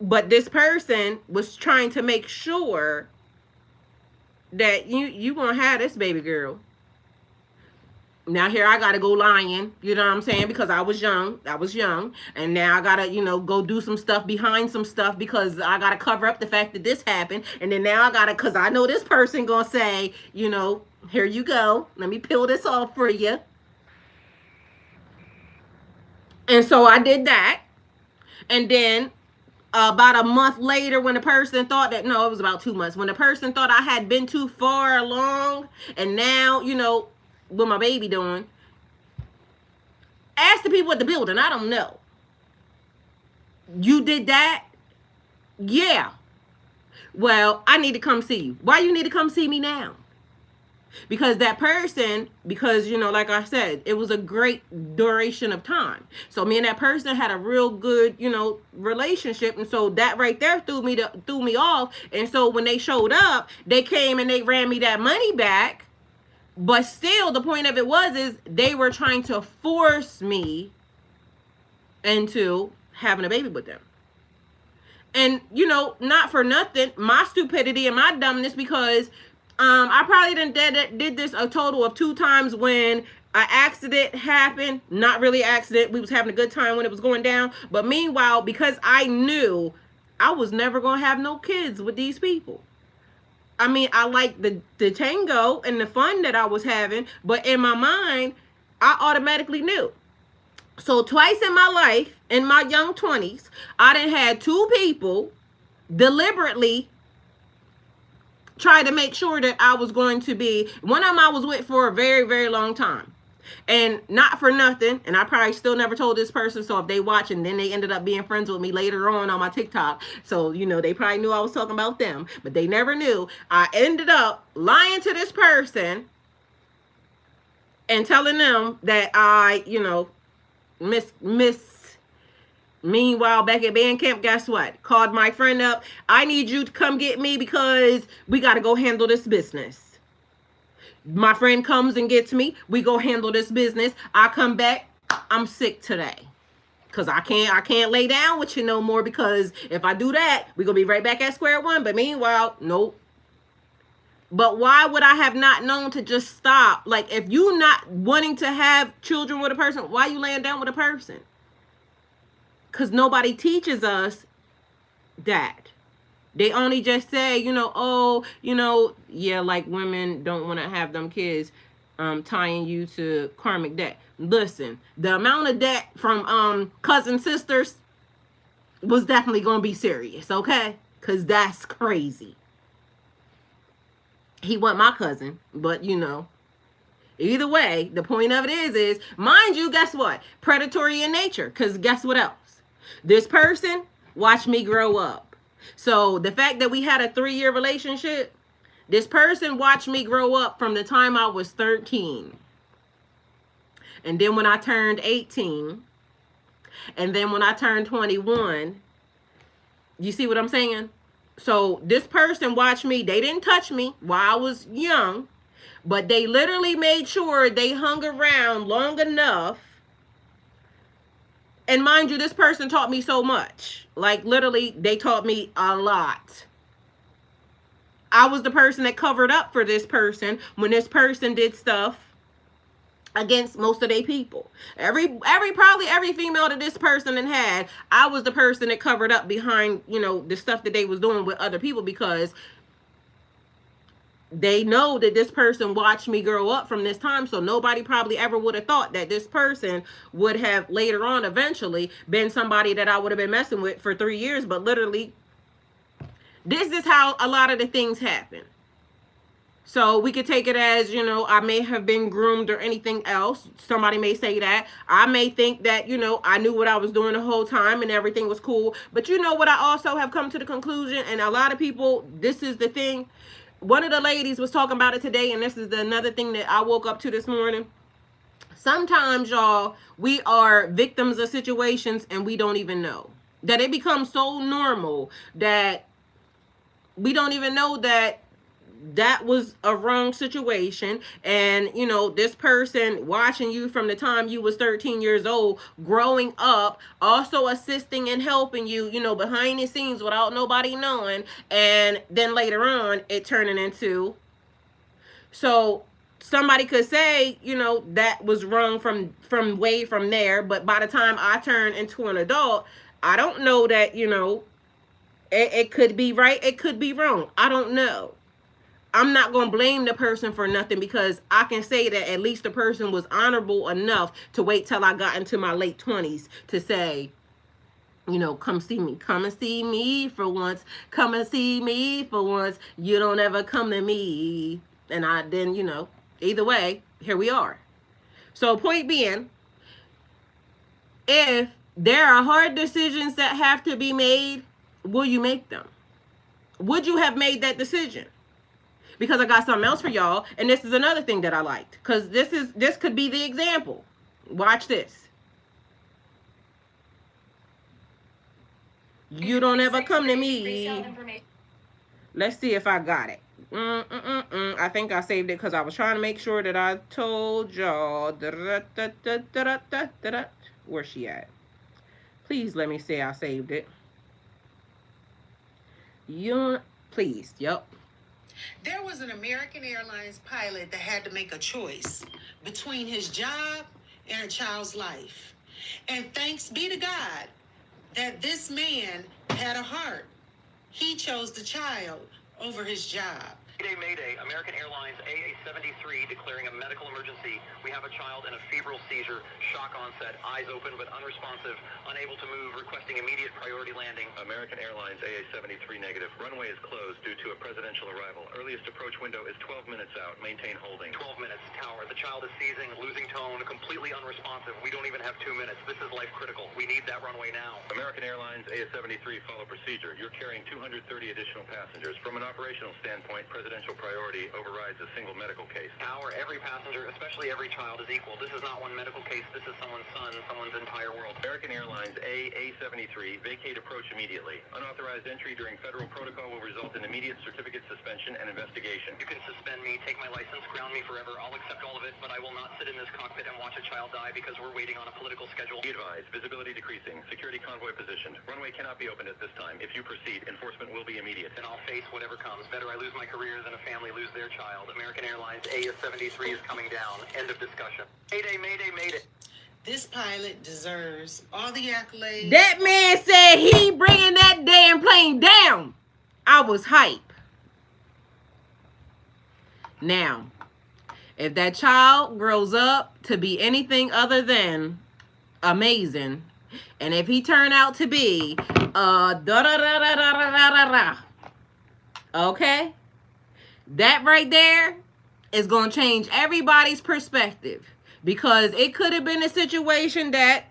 But this person was trying to make sure that you gonna have this baby girl. Now here I gotta go lying, you know what I'm saying? Because I was young. And now I gotta, go do some stuff behind some stuff because I gotta cover up the fact that this happened. And then now I gotta, because I know this person gonna say, here you go. Let me peel this off for you. And so I did that. And then about a month later, when the person thought that, no, it was about 2 months. When the person thought I had been too far along, and now, what my baby doing, ask the people at the building. I don't know. You did that? Yeah. Well, I need to come see you. Why you need to come see me now? Because that person, like I said, it was a great duration of time. So me and that person had a real good, relationship. And so that right there threw me off. And so when they showed up, they came and they ran me that money back. But still, the point of it is they were trying to force me into having a baby with them. And, not for nothing, my stupidity and my dumbness, because I probably did this a total of 2 times when an accident happened. Not really accident. We was having a good time when it was going down. But meanwhile, because I knew I was never going to have no kids with these people. I mean, I like the tango and the fun that I was having, but in my mind, I automatically knew. So twice in my life, in my young 20s, I done had two people deliberately try to make sure that I was going to be, one of them I was with for a very, very long time. And not for nothing, and I probably still never told this person, so if they watch and then they ended up being friends with me later on my TikTok, so they probably knew I was talking about them, but they never knew. I ended up lying to this person and telling them that I, miss. Meanwhile, back at band camp, guess what? Called my friend up. I need you to come get me because we got to go handle this business. My friend comes and gets me. We go handle this business. I come back. I'm sick today. Because I can't lay down with you no more, because if I do that, we're going to be right back at square one. But meanwhile, nope. But why would I have not known to just stop? Like, if you not wanting to have children with a person, why you laying down with a person? Because nobody teaches us that. They only just say, yeah, like women don't want to have them kids tying you to karmic debt. Listen, the amount of debt from cousin sisters was definitely going to be serious, okay? Because that's crazy. He wasn't my cousin, but either way, the point of it is, mind you, guess what? Predatory in nature, because guess what else? This person watched me grow up. So the fact that we had a 3-year relationship, this person watched me grow up from the time I was 13. And then when I turned 18, and then when I turned 21, you see what I'm saying? So this person watched me. They didn't touch me while I was young, but they literally made sure they hung around long enough. And mind you, this person taught me so much. Like, literally, they taught me a lot. I was the person that covered up for this person when this person did stuff against most of their people. Probably every female that this person had, I was the person that covered up behind, the stuff that they was doing with other people, because they know that this person watched me grow up from this time. So nobody probably ever would have thought that this person would have later on eventually been somebody that I would have been messing with for 3 years. But literally, this is how a lot of the things happen. So we could take it as, I may have been groomed or anything else. Somebody may say that. I may think that, I knew what I was doing the whole time and everything was cool. But you know what, I also have come to the conclusion, and a lot of people, this is the thing. One of the ladies was talking about it today, and this is another thing that I woke up to this morning. Sometimes, y'all, we are victims of situations and we don't even know. That it becomes so normal that we don't even know that that was a wrong situation. And this person watching you from the time you was 13 years old, growing up, also assisting and helping you, behind the scenes without nobody knowing, and then later on it turning into, so somebody could say, that was wrong from way from there, but by the time I turn into an adult, I don't know that, it could be right, it could be wrong, I don't know. I'm not going to blame the person for nothing, because I can say that at least the person was honorable enough to wait till I got into my late 20s to say, come see me. Come and see me for once. Come and see me for once. You don't ever come to me. And I then, either way, here we are. So point being, if there are hard decisions that have to be made, will you make them? Would you have made that decision? Because I got something else for y'all, and this is another thing that I liked, because this could be the example. Watch this. You don't ever come to me. Let's see if I got it. I think I saved it because I was trying to make sure that I told y'all. Where's she at? Please let me say I saved it. Please, yep. There was an American Airlines pilot that had to make a choice between his job and a child's life. And thanks be to God that this man had a heart. He chose the child over his job. Mayday, Mayday, American Airlines AA-73 declaring a medical emergency. We have a child in a febrile seizure, shock onset, eyes open but unresponsive, unable to move, requesting immediate priority landing. American Airlines AA-73 negative. Runway is closed due to a presidential arrival. Earliest approach window is 12 minutes out. Maintain holding. 12 minutes. Tower. The child is seizing, losing tone, completely unresponsive. We don't even have 2 minutes. This is life critical. We need that runway now. American Airlines AA-73 follow procedure. You're carrying 230 additional passengers. From an operational standpoint, presidential priority overrides a single medical case. Tower, every passenger, especially every child, is equal. This is not one medical case. This is someone's son, someone's entire world. American Airlines AA-73, vacate approach immediately. Unauthorized entry during federal protocol will result in immediate certificate suspension and investigation. You can suspend me, take my license, ground me forever. I'll accept all of it, but I will not sit in this cockpit and watch a child die because we're waiting on a political schedule. Be advised, visibility decreasing. Security convoy positioned. Runway cannot be opened at this time. If you proceed, enforcement will be immediate. Then I'll face whatever comes. Better I lose my career than a family lose their child. American Airlines AA-73 is coming down. End of discussion. Mayday, Mayday, Mayday. This pilot deserves all the accolades. That man said he bringing that damn plane down. I was hype. Now, if that child grows up to be anything other than amazing, and if he turn out to be okay, that right there is going to change everybody's perspective, because it could have been a situation that,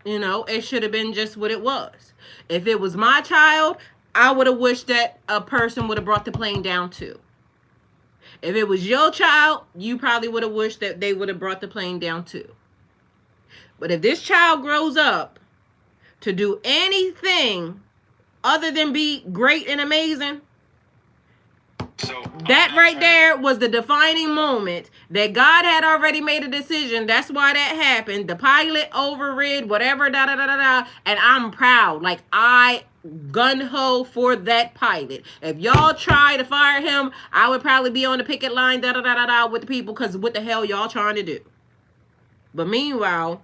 you know, it should have been just what it was. If it was my child, I would have wished that a person would have brought the plane down too. If it was your child, you probably would have wished that they would have brought the plane down too. But if this child grows up to do anything other than be great and amazing, so that right there was the defining moment that God had already made a decision. That's why that happened. The pilot overrid whatever, da da da da da. And I'm proud. Like, I gun-ho for that pilot. If y'all try to fire him, I would probably be on the picket line, da da da da da, with the people, because what the hell y'all trying to do? But meanwhile,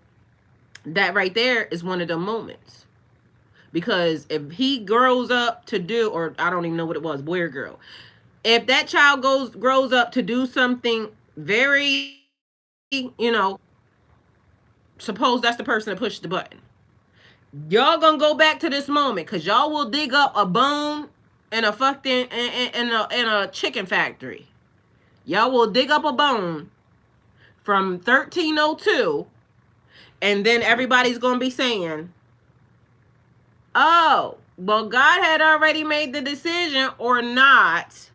that right there is one of the moments. Because if he grows up to do, or I don't even know what it was, boy or girl, if that child grows up to do something very, you know, suppose that's the person that pushed the button. Y'all gonna go back to this moment, because y'all will dig up a bone in a fucking in a chicken factory. Y'all will dig up a bone from 1302, and then everybody's gonna be saying, oh, well, God had already made the decision or not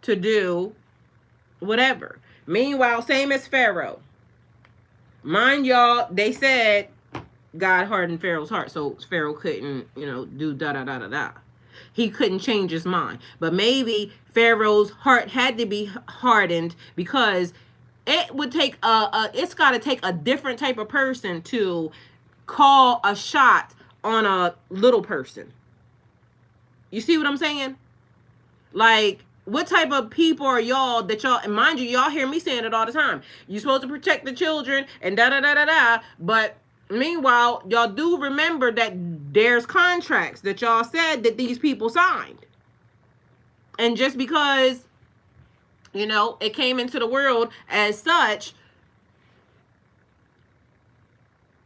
to do whatever. Meanwhile, same as Pharaoh. Mind y'all, they said God hardened Pharaoh's heart, so Pharaoh couldn't, you know, do da da da da da. He couldn't change his mind. But maybe Pharaoh's heart had to be hardened, because it would take it's got to take a different type of person to call a shot on a little person. You see what I'm saying? Like, what type of people are y'all that y'all, and mind you, y'all hear me saying it all the time. You're supposed to protect the children and da da da da da. But meanwhile, y'all do remember that there's contracts that y'all said that these people signed. And just because, you know, it came into the world as such,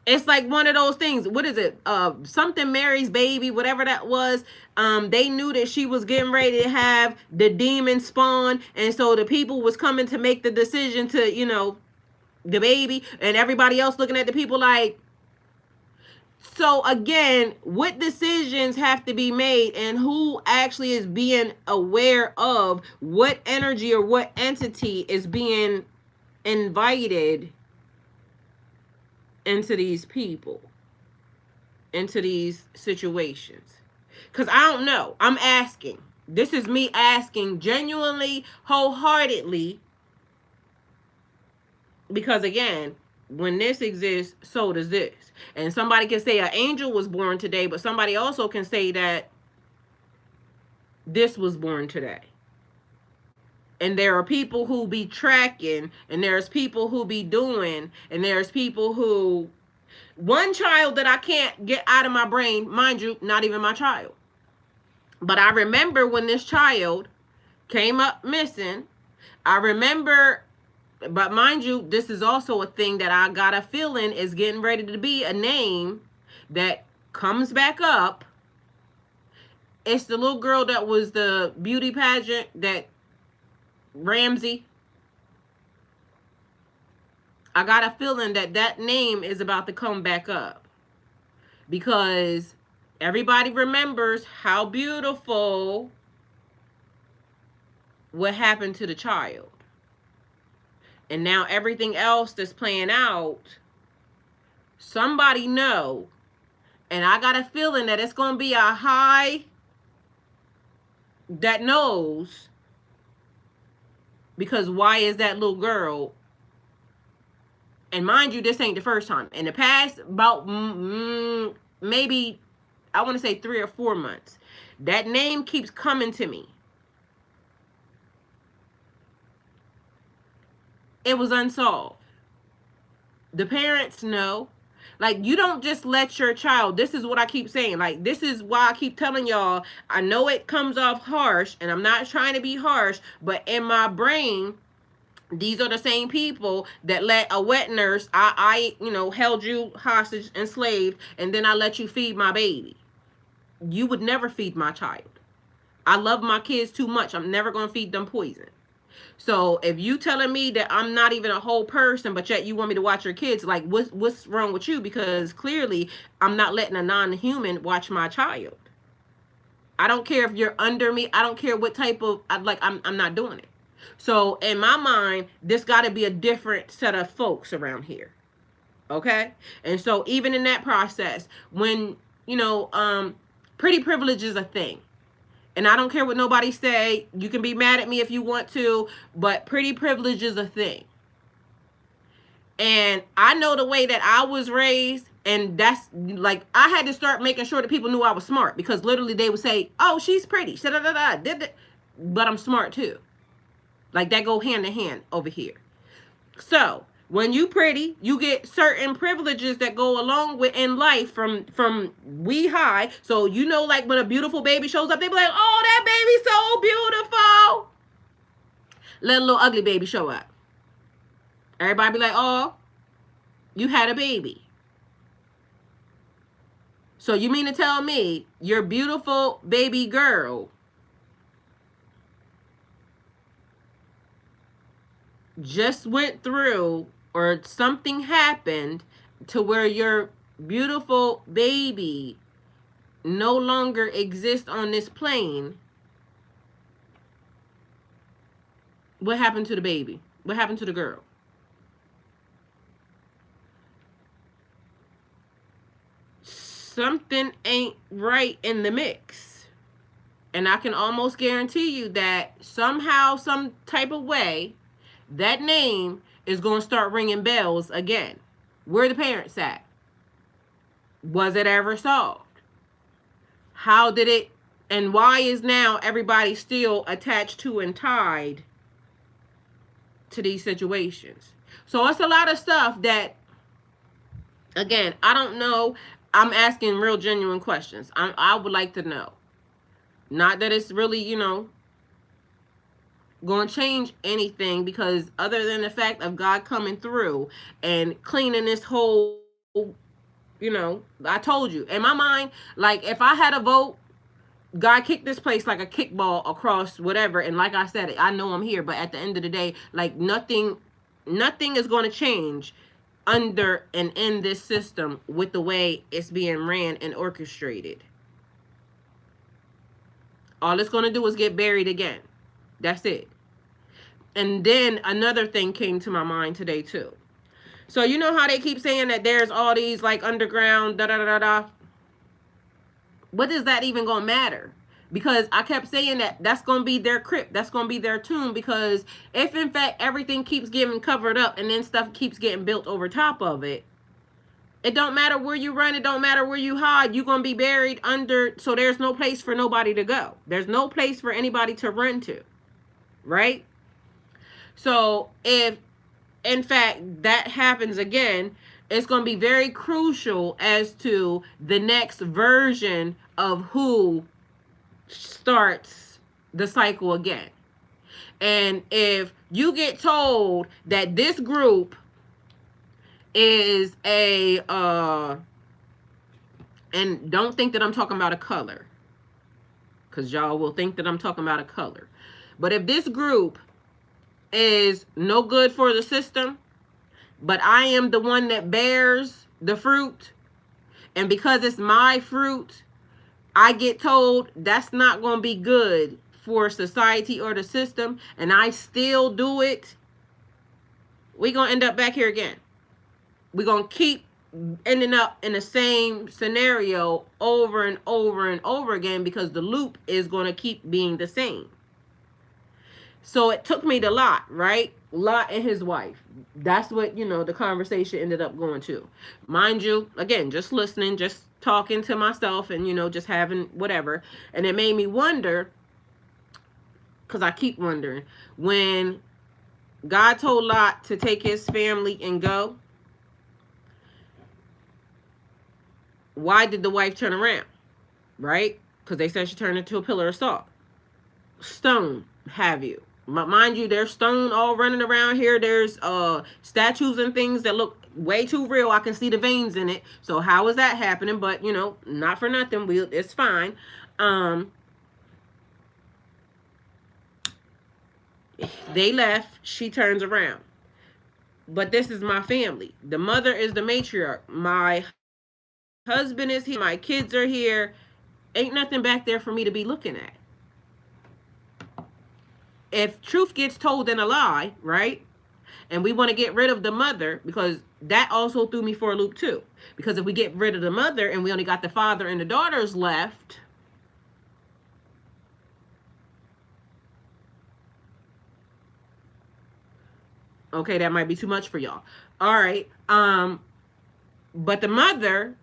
it's like one of those things. What is it? Something Mary's baby, whatever that was. They knew that she was getting ready to have the demon spawn. And so the people was coming to make the decision to, you know, the baby. And everybody else looking at the people like. So again, what decisions have to be made, and who actually is being aware of what energy or what entity is being invited into these people, into these situations. Because I don't know. I'm asking. This is me asking genuinely, wholeheartedly. Because again, when this exists, so does this. And somebody can say an angel was born today, but somebody also can say that this was born today. And there are people who be tracking, and there's people who be doing, and there's people who One child that I can't get out of my brain, mind you, not even my child. But I remember when this child came up missing. I remember, but mind you, this is also a thing that I got a feeling is getting ready to be a name that comes back up. It's the little girl that was the beauty pageant, that Ramsey. I got a feeling that that name is about to come back up, because everybody remembers how beautiful what happened to the child. And now everything else that's playing out, somebody know. And I got a feeling that it's going to be a high that knows, because why is that little girl? And mind you, this ain't the first time. In the past, about maybe, I want to say 3 or 4 months, that name keeps coming to me. It was unsolved. The parents know. Like, you don't just let your child, this is what I keep saying. Like, this is why I keep telling y'all, I know it comes off harsh, and I'm not trying to be harsh, but in my brain, these are the same people that let a wet nurse, I held you hostage, enslaved, and then I let you feed my baby. You would never feed my child. I love my kids too much. I'm never going to feed them poison. So if you telling me that I'm not even a whole person, but yet you want me to watch your kids, like, what's wrong with you? Because clearly I'm not letting a non-human watch my child. I don't care if you're under me. I don't care what type of, I'm not doing it. So in my mind, this got to be a different set of folks around here. Okay? And so even in that process, when, pretty privilege is a thing. And I don't care what nobody say. You can be mad at me if you want to, but pretty privilege is a thing. And I know the way that I was raised, and that's like, I had to start making sure that people knew I was smart, because literally they would say, oh, she's pretty, but I'm smart too. Like, that go hand in hand over here. So when you pretty, you get certain privileges that go along with in life from we high. So like when a beautiful baby shows up, they be like, oh, that baby's so beautiful. Let a little ugly baby show up. Everybody be like, oh, you had a baby. So you mean to tell me your beautiful baby girl just went through, or something happened to where your beautiful baby no longer exists on this plane? What happened to the baby? What happened to the girl? Something ain't right in the mix. And I can almost guarantee you that somehow, some type of way, that name is going to start ringing bells again. Where the parents at? Was it ever solved? How did it, and why is now everybody still attached to and tied to these situations? So it's a lot of stuff that, again, I don't know. I'm asking real genuine questions. I would like to know. Not that it's really, going to change anything, because other than the fact of God coming through and cleaning this whole, I told you, in my mind, like, if I had a vote, God kicked this place like a kickball across whatever, and like I said, I know I'm here, but at the end of the day, like, nothing is going to change under and in this system with the way it's being ran and orchestrated. All it's going to do is get buried again. That's it. And then another thing came to my mind today too. So you know how they keep saying that there's all these like underground da-da-da-da-da? What is that even going to matter? Because I kept saying that that's going to be their crypt. That's going to be their tomb. Because if in fact everything keeps getting covered up and then stuff keeps getting built over top of it, it don't matter where you run. It don't matter where you hide. You're going to be buried under. So there's no place for nobody to go. There's no place for anybody to run to. Right? So if in fact that happens again, it's going to be very crucial as to the next version of who starts the cycle again. And if you get told that this group is a and don't think that I'm talking about a color, because y'all will think that I'm talking about a color, but if this group is no good for the system, but I am the one that bears the fruit, and because it's my fruit, I get told that's not going to be good for society or the system, and I still do it, we're going to end up back here again. We're going to keep ending up in the same scenario over and over and over again, because the loop is going to keep being the same. So it took me to Lot, right? Lot and his wife. That's what, the conversation ended up going to. Mind you, again, just listening, just talking to myself and, just having whatever. And it made me wonder, because I keep wondering, when God told Lot to take his family and go, why did the wife turn around? Right? Because they said she turned into a pillar of salt. Stone, have you. Mind you, there's stone all running around here. There's statues and things that look way too real. I can see the veins in it. So how is that happening? But, not for nothing. It's fine. They left. She turns around. But this is my family. The mother is the matriarch. My husband is here. My kids are here. Ain't nothing back there for me to be looking at. If truth gets told in a lie, right? And we want to get rid of the mother, because that also threw me for a loop too. Because if we get rid of the mother and we only got the father and the daughters left, okay, that might be too much for y'all. All right. But the mother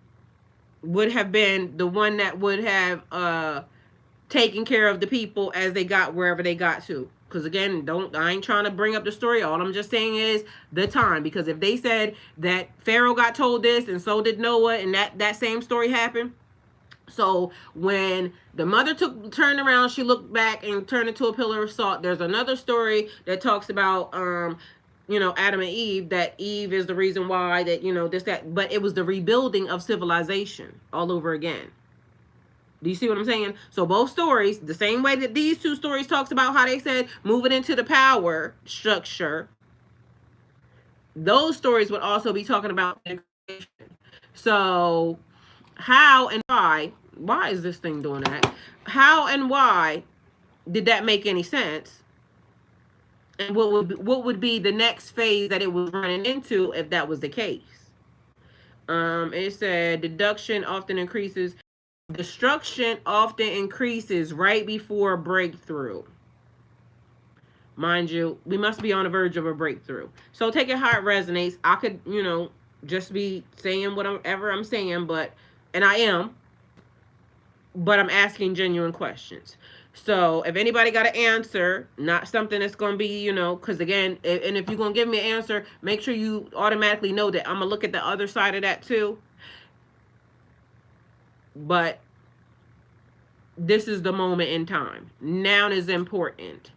would have been the one that would have taken care of the people as they got wherever they got to. Because again, I ain't trying to bring up the story. All I'm just saying is the time. Because if they said that Pharaoh got told this and so did Noah, and that same story happened. So when the mother turned around, she looked back and turned into a pillar of salt. There's another story that talks about Adam and Eve, that Eve is the reason why that, this, that, but it was the rebuilding of civilization all over again. Do you see what I'm saying? So both stories, the same way that these two stories talks about how they said moving into the power structure, those stories would also be talking about integration. So how and why is this thing doing that? How and why did that make any sense? And what would be the next phase that it was running into if that was the case? It said destruction often increases right before breakthrough. Mind you, we must be on the verge of a breakthrough. So take it how it resonates. I could, just be saying whatever I'm saying, and I am, but I'm asking genuine questions. So if anybody got an answer, not something that's going to be, because again, and if you're going to give me an answer, make sure you automatically know that I'm going to look at the other side of that too. But this is the moment in time. Now is important.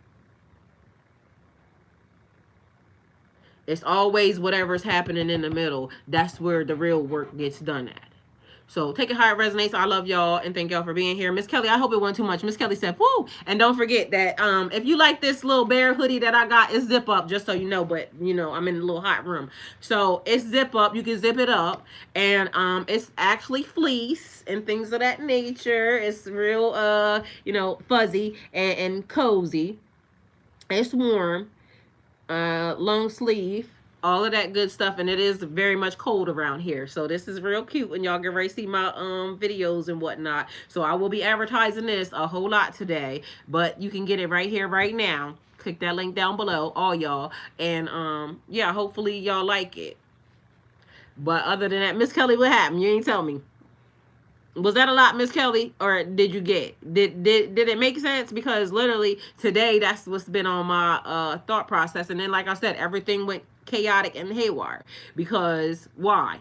It's always whatever's happening in the middle. That's where the real work gets done at. So take it how it resonates. I love y'all and thank y'all for being here. Miss Kelly, I hope it wasn't too much. Miss Kelly said, woo. And don't forget that if you like this little bear hoodie that I got, it's zip up, just so you know. But, I'm in a little hot room. So it's zip up. You can zip it up. And it's actually fleece and things of that nature. It's real, fuzzy and cozy. It's warm. Long sleeve. All of that good stuff, and it is very much cold around here. So this is real cute, and y'all get ready to see my videos and whatnot. So I will be advertising this a whole lot today, but you can get it right here, right now. Click that link down below, all y'all. And yeah, hopefully y'all like it. But other than that, Miss Kelly, what happened? You ain't tell me. Was that a lot, Miss Kelly, or did you get? Did it make sense? Because literally today, that's what's been on my thought process. And then, like I said, everything chaotic and haywire. Because why?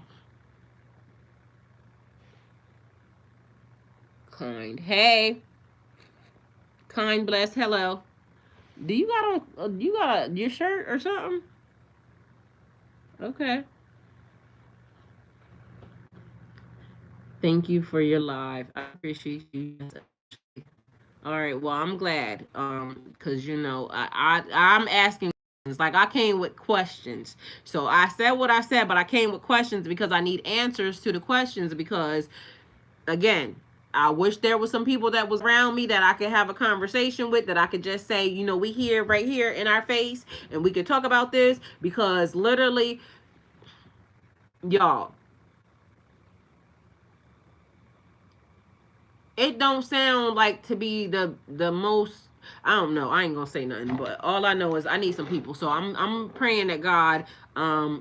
Kind. Hey. Kind bless. Hello. Do you got on you got your shirt or something? Okay. Thank you for your live. I appreciate you. All right. Well, I'm glad. Because you know, I'm asking questions. Like I came with questions. So I said what I said, but I came with questions because I need answers to the questions. Because again, I wish there was some people that was around me that I could have a conversation with, that I could just say, you know, we here, right here in our face, and we could talk about this. Because literally, y'all, it don't sound like to be the most. I don't know. I ain't gonna say nothing, but all I know is I need some people. So I'm praying that God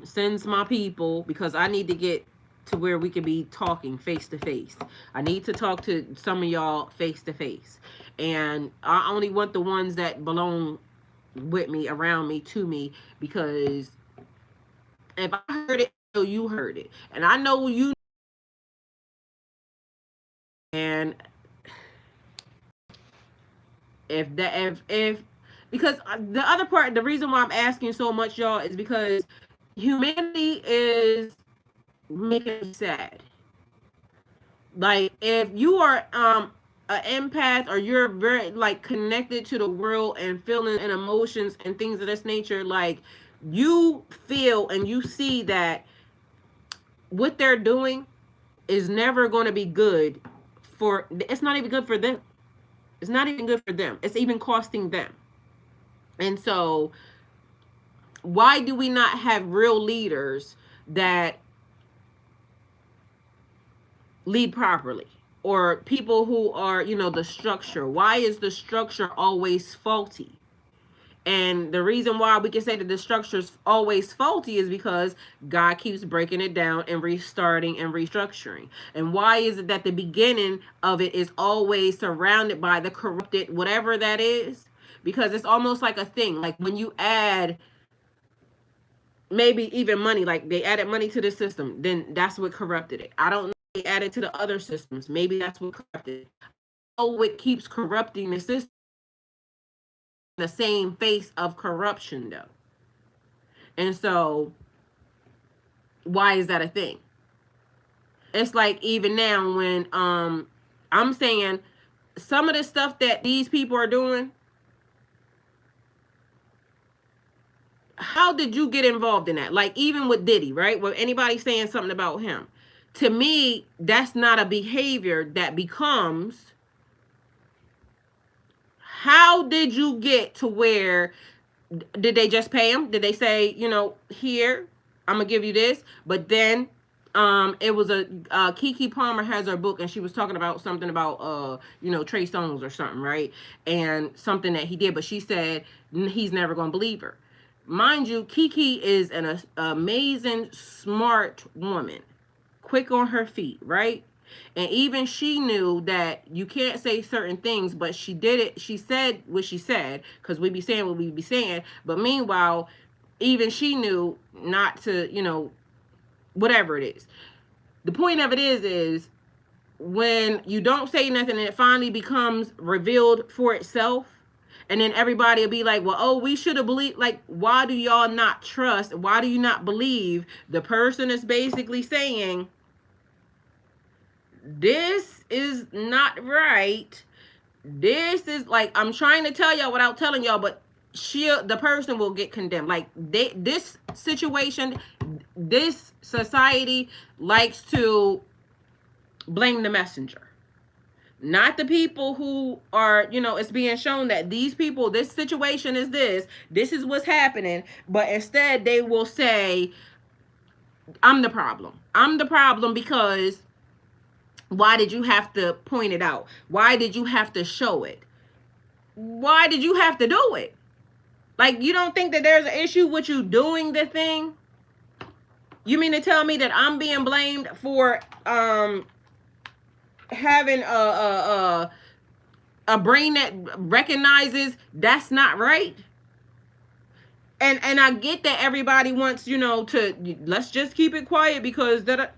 sends my people, because I need to get to where we can be talking face to face. I need to talk to some of y'all face to face, and I only want the ones that belong with me, around me, to me, because if I heard it, you heard it, and I know you. And if because the other part, the reason why I'm asking so much, y'all, is because humanity is making me sad. Like if you are an empath, or you're very like connected to the world and feeling and emotions and things of this nature, like you feel and you see that what they're doing is never going to be good for, it's not even good for them. It's not even good for them. It's even costing them. And so why do we not have real leaders that lead properly, or people who are, you know, the structure? Why is the structure always faulty? And the reason why we can say that the structure is always faulty is because God keeps breaking it down and restarting and restructuring. And why is it that the beginning of it is always surrounded by the corrupted, whatever that is? Because it's almost like a thing. Like when you add maybe even money, like they added money to the system, then that's what corrupted it. I don't know if they added to the other systems, maybe that's what corrupted it. Oh, what keeps corrupting the system? The same face of corruption, though. And so why is that a thing? It's like even now when I'm saying some of the stuff that these people are doing, how did you get involved in that? Like even with Diddy, right? With anybody saying something about him, to me, that's not a behavior that becomes. How did you get to where, did they just pay him? Did they say, you know, here, I'm gonna give you this? But then it was a Keke Palmer has her book, and she was talking about something about you know, Trey Songz or something, right? And something that he did, but she said he's never gonna believe her. Mind you, Keke is an amazing, smart woman, quick on her feet, right? And even she knew that you can't say certain things, but she did it. She said what she said, because we be saying what we be saying. But meanwhile, even she knew not to, you know, whatever it is. The point of it is when you don't say nothing and it finally becomes revealed for itself, and then everybody will be like, well, oh, we should have believed. Like, why do y'all not trust? Why do you not believe the person that's basically saying, this is not right? This is like, I'm trying to tell y'all without telling y'all, but the person will get condemned. Like this situation, this society likes to blame the messenger, not the people who are, you know, it's being shown that these people, this situation is this is what's happening. But instead they will say, I'm the problem. I'm the problem because why did you have to point it out? Why did you have to show it? Why did you have to do it? Like, you don't think that there's an issue with you doing the thing? You mean to tell me that I'm being blamed for having a brain that recognizes that's not right? And I get that everybody wants, to, let's just keep it quiet because that.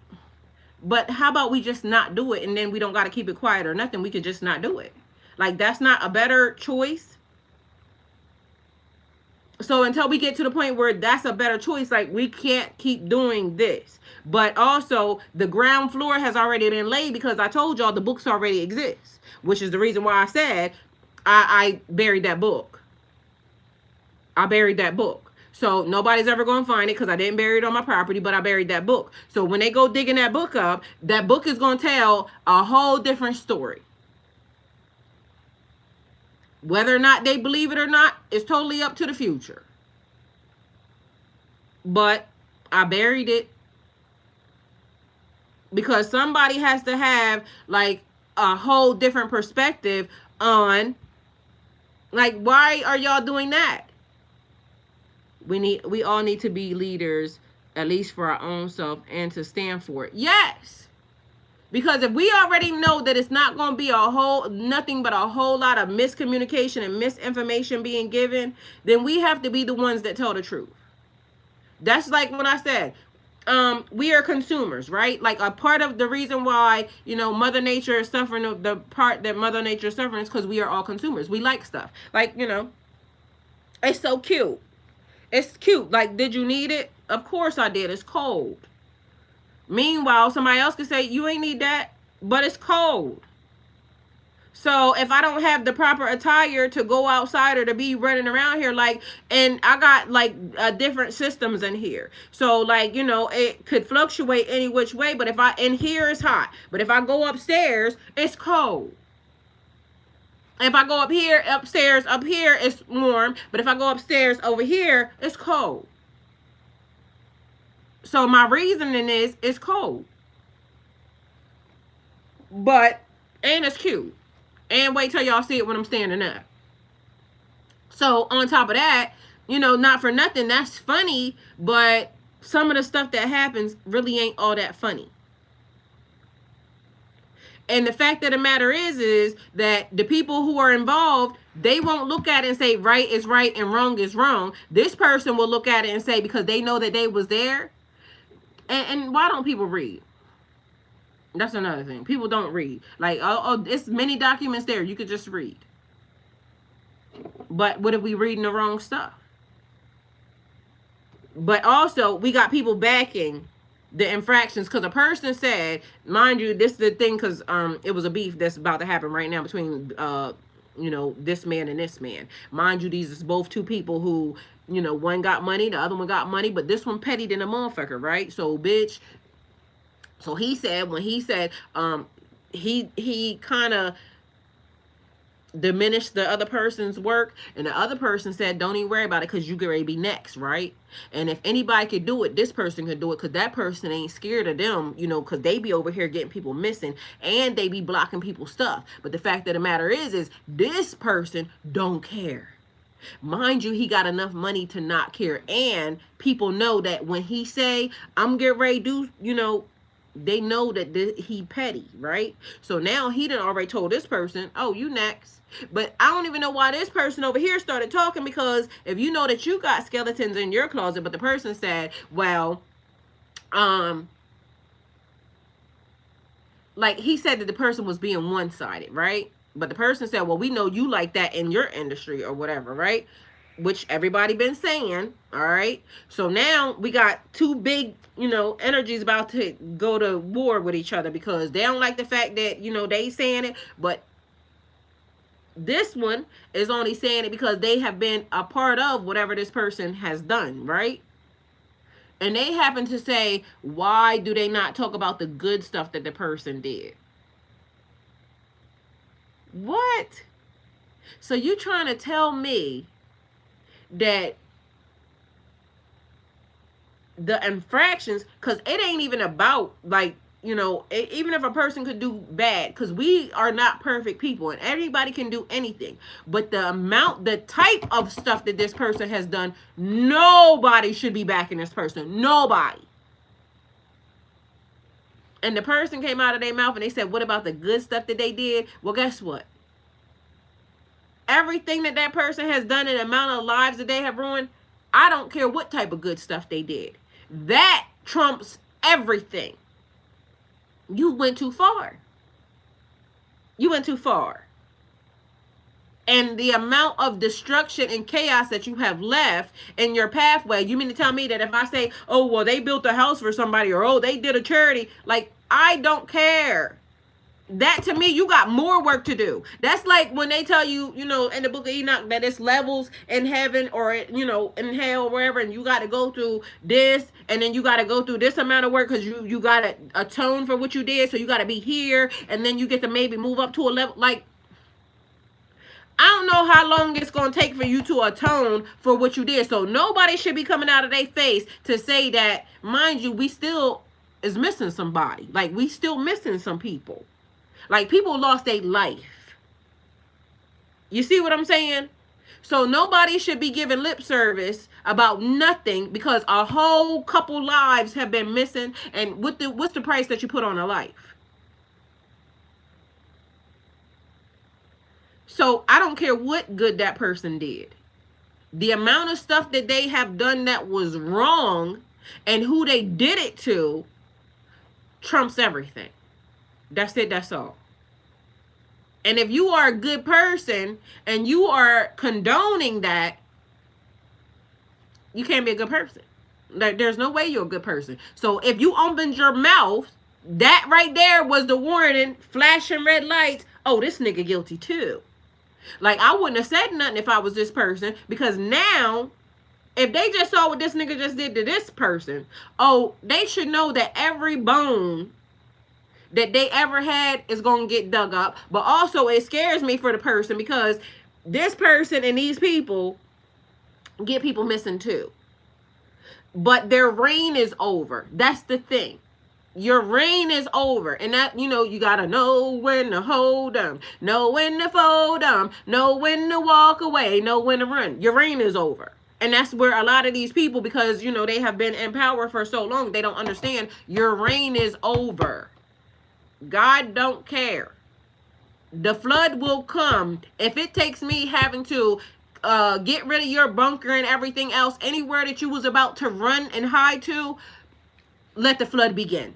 But how about we just not do it, and then we don't got to keep it quiet or nothing. We could just not do it. Like, that's not a better choice. So until we get to the point where that's a better choice, like, we can't keep doing this. But also, the ground floor has already been laid because I told y'all the books already exist, which is the reason why I said I buried that book. I buried that book. So nobody's ever going to find it because I didn't bury it on my property, but I buried that book. So when they go digging that book up, that book is going to tell a whole different story. Whether or not they believe it or not is totally up to the future. But I buried it because somebody has to have, like, a whole different perspective on, like, why are y'all doing that? We all need to be leaders, at least for our own self, and to stand for it. Yes. Because if we already know that it's not going to be nothing but a whole lot of miscommunication and misinformation being given, then we have to be the ones that tell the truth. That's like when I said, we are consumers, right? Like, a part of the reason why, Mother Nature is suffering, the part that Mother Nature is suffering is because we are all consumers. We like stuff. Like, it's so cute. It's cute. Like, did you need it? Of course I did. It's cold. Meanwhile, somebody else could say, you ain't need that, but it's cold. So if I don't have the proper attire to go outside or to be running around here, like, and I got, like, different systems in here. So, like, it could fluctuate any which way, but in here it's hot. But if I go upstairs, it's cold. If I go upstairs, up here, it's warm. But if I go upstairs over here, it's cold. So my reasoning is, it's cold. And it's cute. And wait till y'all see it when I'm standing up. So on top of that, not for nothing, that's funny. But some of the stuff that happens really ain't all that funny. And the fact of the matter is that the people who are involved, they won't look at it and say right is right and wrong is wrong. This person will look at it and say, because they know that they was there. And why don't people read? That's another thing. People don't read. Like, it's many documents there. You could just read. But what if we reading the wrong stuff? But also, we got people backing the infractions because a person said, mind you, this is the thing, because it was a beef that's about to happen right now between this man and this man. Mind you, these is both two people who, one got money, the other one got money, but this one petty than a motherfucker, right? So bitch, so he said, when he said he kind of diminished the other person's work, and the other person said, don't even worry about it because you get ready to be next, right? And if anybody could do it, this person could do it, because that person ain't scared of them, because they be over here getting people missing and they be blocking people's stuff. But the fact of the matter is this person don't care. Mind you, he got enough money to not care, and people know that when he say, I'm getting ready to do, they know that he petty, right? So now he done already told this person, oh, you next. But I don't even know why this person over here started talking, because if you know that you got skeletons in your closet, but the person said, well, like, he said that the person was being one-sided, right? But the person said, well, we know you like that in your industry or whatever, right? Which everybody been saying, all right? So now we got two big, energies about to go to war with each other, because they don't like the fact that, they saying it, but this one is only saying it because they have been a part of whatever this person has done, right? And they happen to say, why do they not talk about the good stuff that the person did? What? So you trying to tell me that the infractions, because it ain't even about, like, even if a person could do bad, because we are not perfect people and everybody can do anything, but the type of stuff that this person has done, nobody should be backing this person. Nobody. And the person came out of their mouth and they said, what about the good stuff that they did? Well, guess what? Everything that person has done and the amount of lives that they have ruined, I don't care what type of good stuff they did. That trumps everything. You went too far. You went too far. And the amount of destruction and chaos that you have left in your pathway, you mean to tell me that if I say, oh, well, they built a house for somebody, or oh, they did a charity, like, I don't care. That to me, you got more work to do. That's like when they tell you, you know, in the book of Enoch, that it's levels in heaven or, you know, in hell or wherever, and you got to go through this, and then you got to go through this amount of work because you got to atone for what you did, so you got to be here, and then you get to maybe move up to a level. Like, I don't know how long it's going to take for you to atone for what you did. So nobody should be coming out of their face to say that, mind you, we still is missing somebody. Like, we still missing some people. Like, people lost their life. You see what I'm saying? So nobody should be giving lip service about nothing because a whole couple lives have been missing. And what's the price that you put on a life? So I don't care what good that person did. The amount of stuff that they have done that was wrong and who they did it to trumps everything. That's it. That's all. And if you are a good person and you are condoning that, you can't be a good person. Like, there's no way you're a good person. So if you opened your mouth, that right there was the warning, flashing red lights. Oh, this nigga guilty too. Like, I wouldn't have said nothing if I was this person, because now, if they just saw what this nigga just did to this person, oh, they should know that every bone that they ever had is going to get dug up. But also, it scares me for the person, because this person and these people get people missing too. But their reign is over. That's the thing. Your reign is over. And that, you know, you got to know when to hold them, know when to fold them, know when to walk away, know when to run. Your reign is over. And that's where a lot of these people, because, you know, they have been in power for so long, they don't understand your reign is over. God don't care. The flood will come. If it takes me having to get rid of your bunker and everything else, anywhere that you was about to run and hide to, let the flood begin.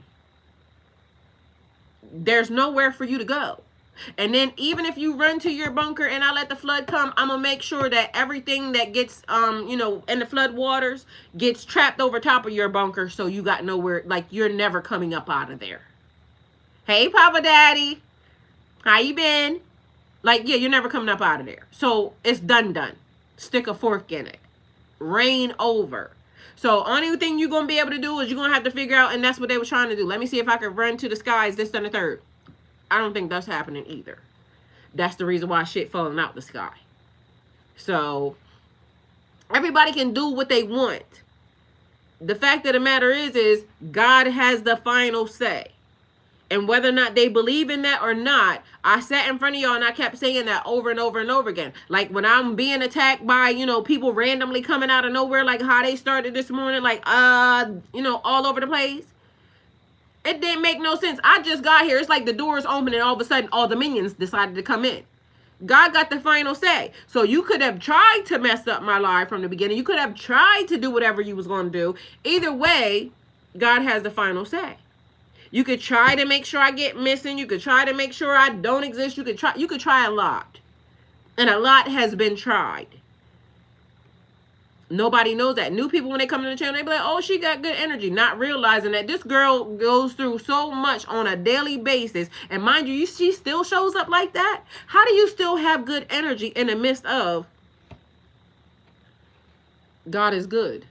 There's nowhere for you to go. And then even if you run to your bunker and I let the flood come, I'm going to make sure that everything that gets, you know, in the flood waters gets trapped over top of your bunker. So you got nowhere, like, you're never coming up out of there. Hey, Papa Daddy, how you been? Like, yeah, you're never coming up out of there. So it's done. Stick a fork in it. Reign over. So only thing you're going to be able to do is you're going to have to figure out, and that's what they were trying to do. Let me see if I can run to the skies, this and the third. I don't think that's happening either. That's the reason why shit falling out the sky. So everybody can do what they want. The fact of the matter is God has the final say. And whether or not they believe in that or not, I sat in front of y'all and I kept saying that over and over and over again. Like, when I'm being attacked by, you know, people randomly coming out of nowhere, like how they started this morning, like, you know, all over the place. It didn't make no sense. I just got here. It's like the doors open and all of a sudden all the minions decided to come in. God got the final say. So you could have tried to mess up my life from the beginning. You could have tried to do whatever you was going to do. Either way, God has the final say. You could try to make sure I get missing. You could try to make sure I don't exist. You could try a lot. And a lot has been tried. Nobody knows that. New people, when they come to the channel, they be like, oh, she got good energy. Not realizing that this girl goes through so much on a daily basis. And mind you, she still shows up like that. How do you still have good energy in the midst of God is good?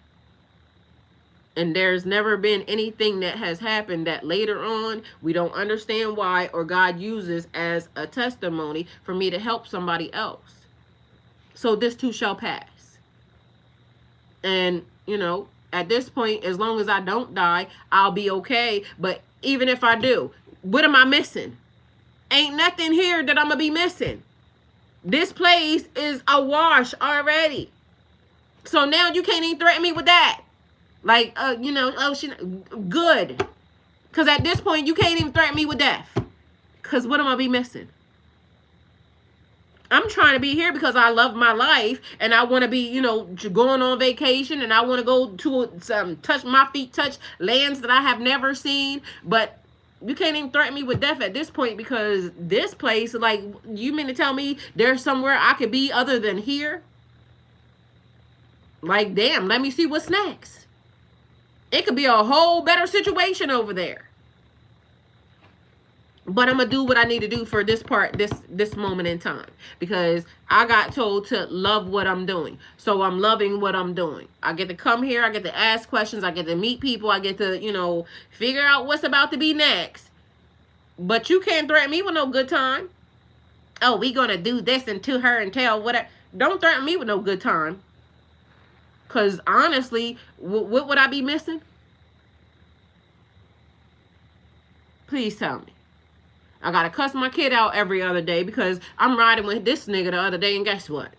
And there's never been anything that has happened that later on we don't understand why, or God uses as a testimony for me to help somebody else. So this too shall pass. And, you know, at this point, as long as I don't die, I'll be okay. But even if I do, what am I missing? Ain't nothing here that I'm going to be missing. This place is awash already. So now you can't even threaten me with that. Like, you know, oh, good. Because at this point, you can't even threaten me with death. Because what am I be missing? I'm trying to be here because I love my life and I want to be, going on vacation, and I want to go to touch my feet, touch lands that I have never seen. But you can't even threaten me with death at this point, because this place, like, you mean to tell me there's somewhere I could be other than here? Like, damn, let me see what's next. It could be a whole better situation over there. But I'm going to do what I need to do for this part, this moment in time. Because I got told to love what I'm doing. So I'm loving what I'm doing. I get to come here. I get to ask questions. I get to meet people. I get to, figure out what's about to be next. But you can't threaten me with no good time. Oh, we going to do this and to her and tell whatever. Don't threaten me with no good time. Because honestly, what would I be missing? Please tell me. I gotta cuss my kid out every other day because I'm riding with this nigga the other day, and guess what?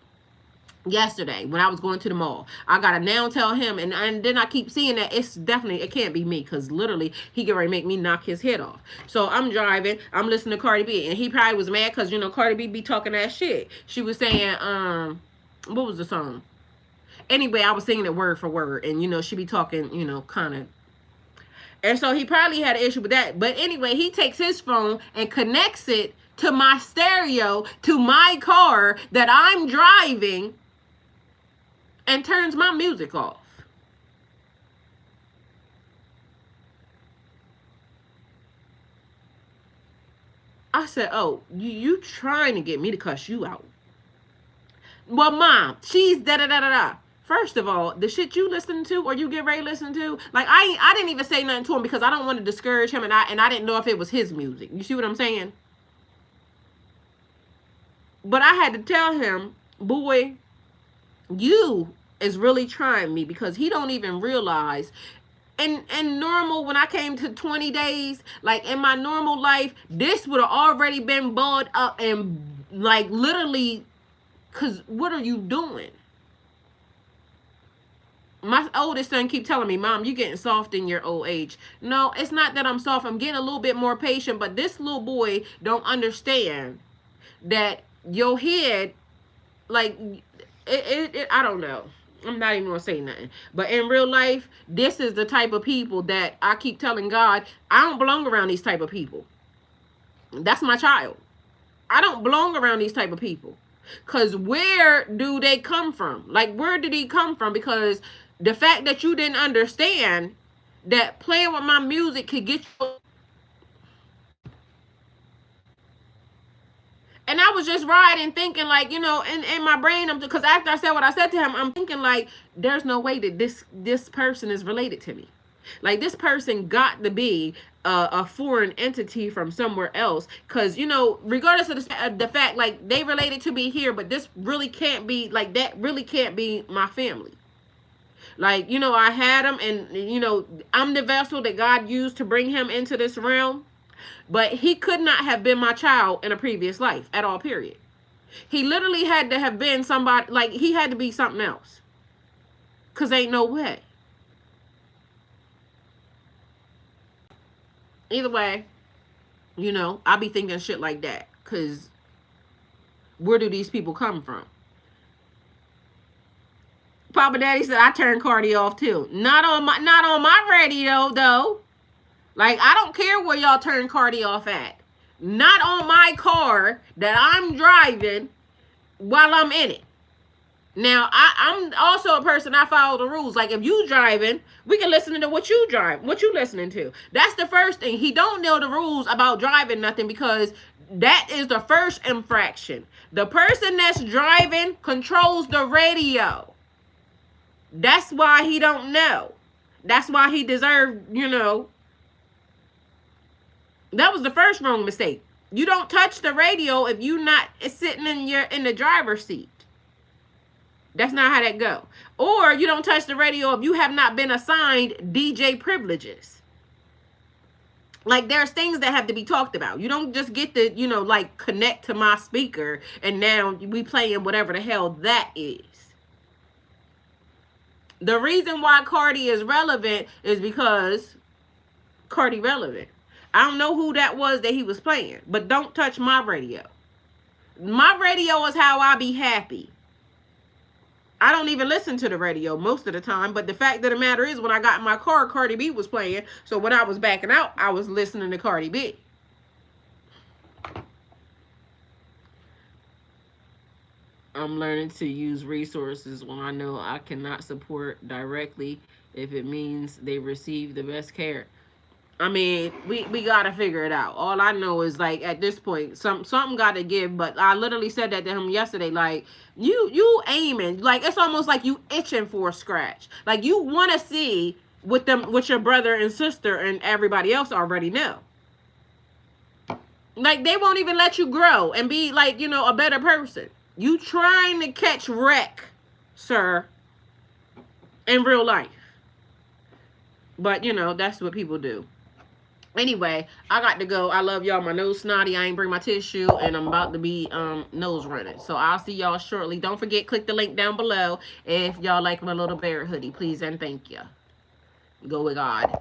Yesterday, when I was going to the mall, I gotta now tell him, and then I keep seeing that it can't be me, because literally he can ready to make me knock his head off. So I'm driving, I'm listening to Cardi B, and he probably was mad because Cardi B be talking that shit. She was saying, what was the song? Anyway, I was singing it word for word, and she be talking, kind of. And so he probably had an issue with that. But anyway, he takes his phone and connects it to my stereo, to my car that I'm driving, and turns my music off. I said, oh, you trying to get me to cuss you out. Well, Mom, she's da-da-da-da-da. First of all, the shit you listen to or you get ready to listen to, like, I didn't even say nothing to him because I don't want to discourage him, and I didn't know if it was his music. You see what I'm saying? But I had to tell him, boy, you is really trying me, because he don't even realize. And normal, when I came to 20 days, like in my normal life, this would have already been balled up and like literally, because what are you doing? My oldest son keep telling me, Mom, you getting soft in your old age. No, it's not that I'm soft. I'm getting a little bit more patient. But this little boy don't understand that your head, like, I don't know. I'm not even going to say nothing. But in real life, this is the type of people that I keep telling God, I don't belong around these type of people. That's my child. I don't belong around these type of people. Because where do they come from? Like, where did he come from? Because the fact that you didn't understand that playing with my music could get you. And I was just riding thinking, like, in my brain, because after I said what I said to him, I'm thinking, like, there's no way that this person is related to me. Like, this person got to be a foreign entity from somewhere else. Because, regardless of the fact, like, they related to me here, but this really can't be, like, that really can't be my family. Like, I had him, and, I'm the vessel that God used to bring him into this realm. But he could not have been my child in a previous life at all, period. He literally had to have been somebody, like, he had to be something else. Because ain't no way. Either way, I be thinking shit like that. Because where do these people come from? Papa Daddy said I turned Cardi off too. Not on my radio though. Like, I don't care where y'all turn Cardi off at. Not on my car that I'm driving while I'm in it. Now, I'm also a person, I follow the rules. Like, if you driving, we can listen to what you listening to. That's the first thing. He don't know the rules about driving nothing, because that is the first infraction. The person that's driving controls the radio. That's why he don't know. That's why he deserved, That was the first wrong mistake. You don't touch the radio if you're not sitting in the driver's seat. That's not how that go. Or you don't touch the radio if you have not been assigned DJ privileges. Like, there's things that have to be talked about. You don't just get to, like, connect to my speaker and now we playing whatever the hell that is. The reason why Cardi is relevant is because Cardi relevant. I don't know who that was that he was playing, but don't touch my radio. My radio is how I be happy. I don't even listen to the radio most of the time, but the fact of the matter is, when I got in my car, Cardi B was playing. So when I was backing out, I was listening to Cardi B. I'm learning to use resources when I know I cannot support directly if it means they receive the best care. I mean, we gotta figure it out. All I know is, like, at this point, something gotta give. But I literally said that to him yesterday. Like, you aiming, like, it's almost like you itching for a scratch. Like, you want to see what your brother and sister and everybody else already know. Like, they won't even let you grow and be, like, a better person. You trying to catch wreck, sir, in real life. But that's what people do. Anyway, I got to go. I love y'all. My nose snotty. I ain't bring my tissue, and I'm about to be nose running. So I'll see y'all shortly. Don't forget, click the link down below if y'all like my little bear hoodie, please and thank you. Go with God.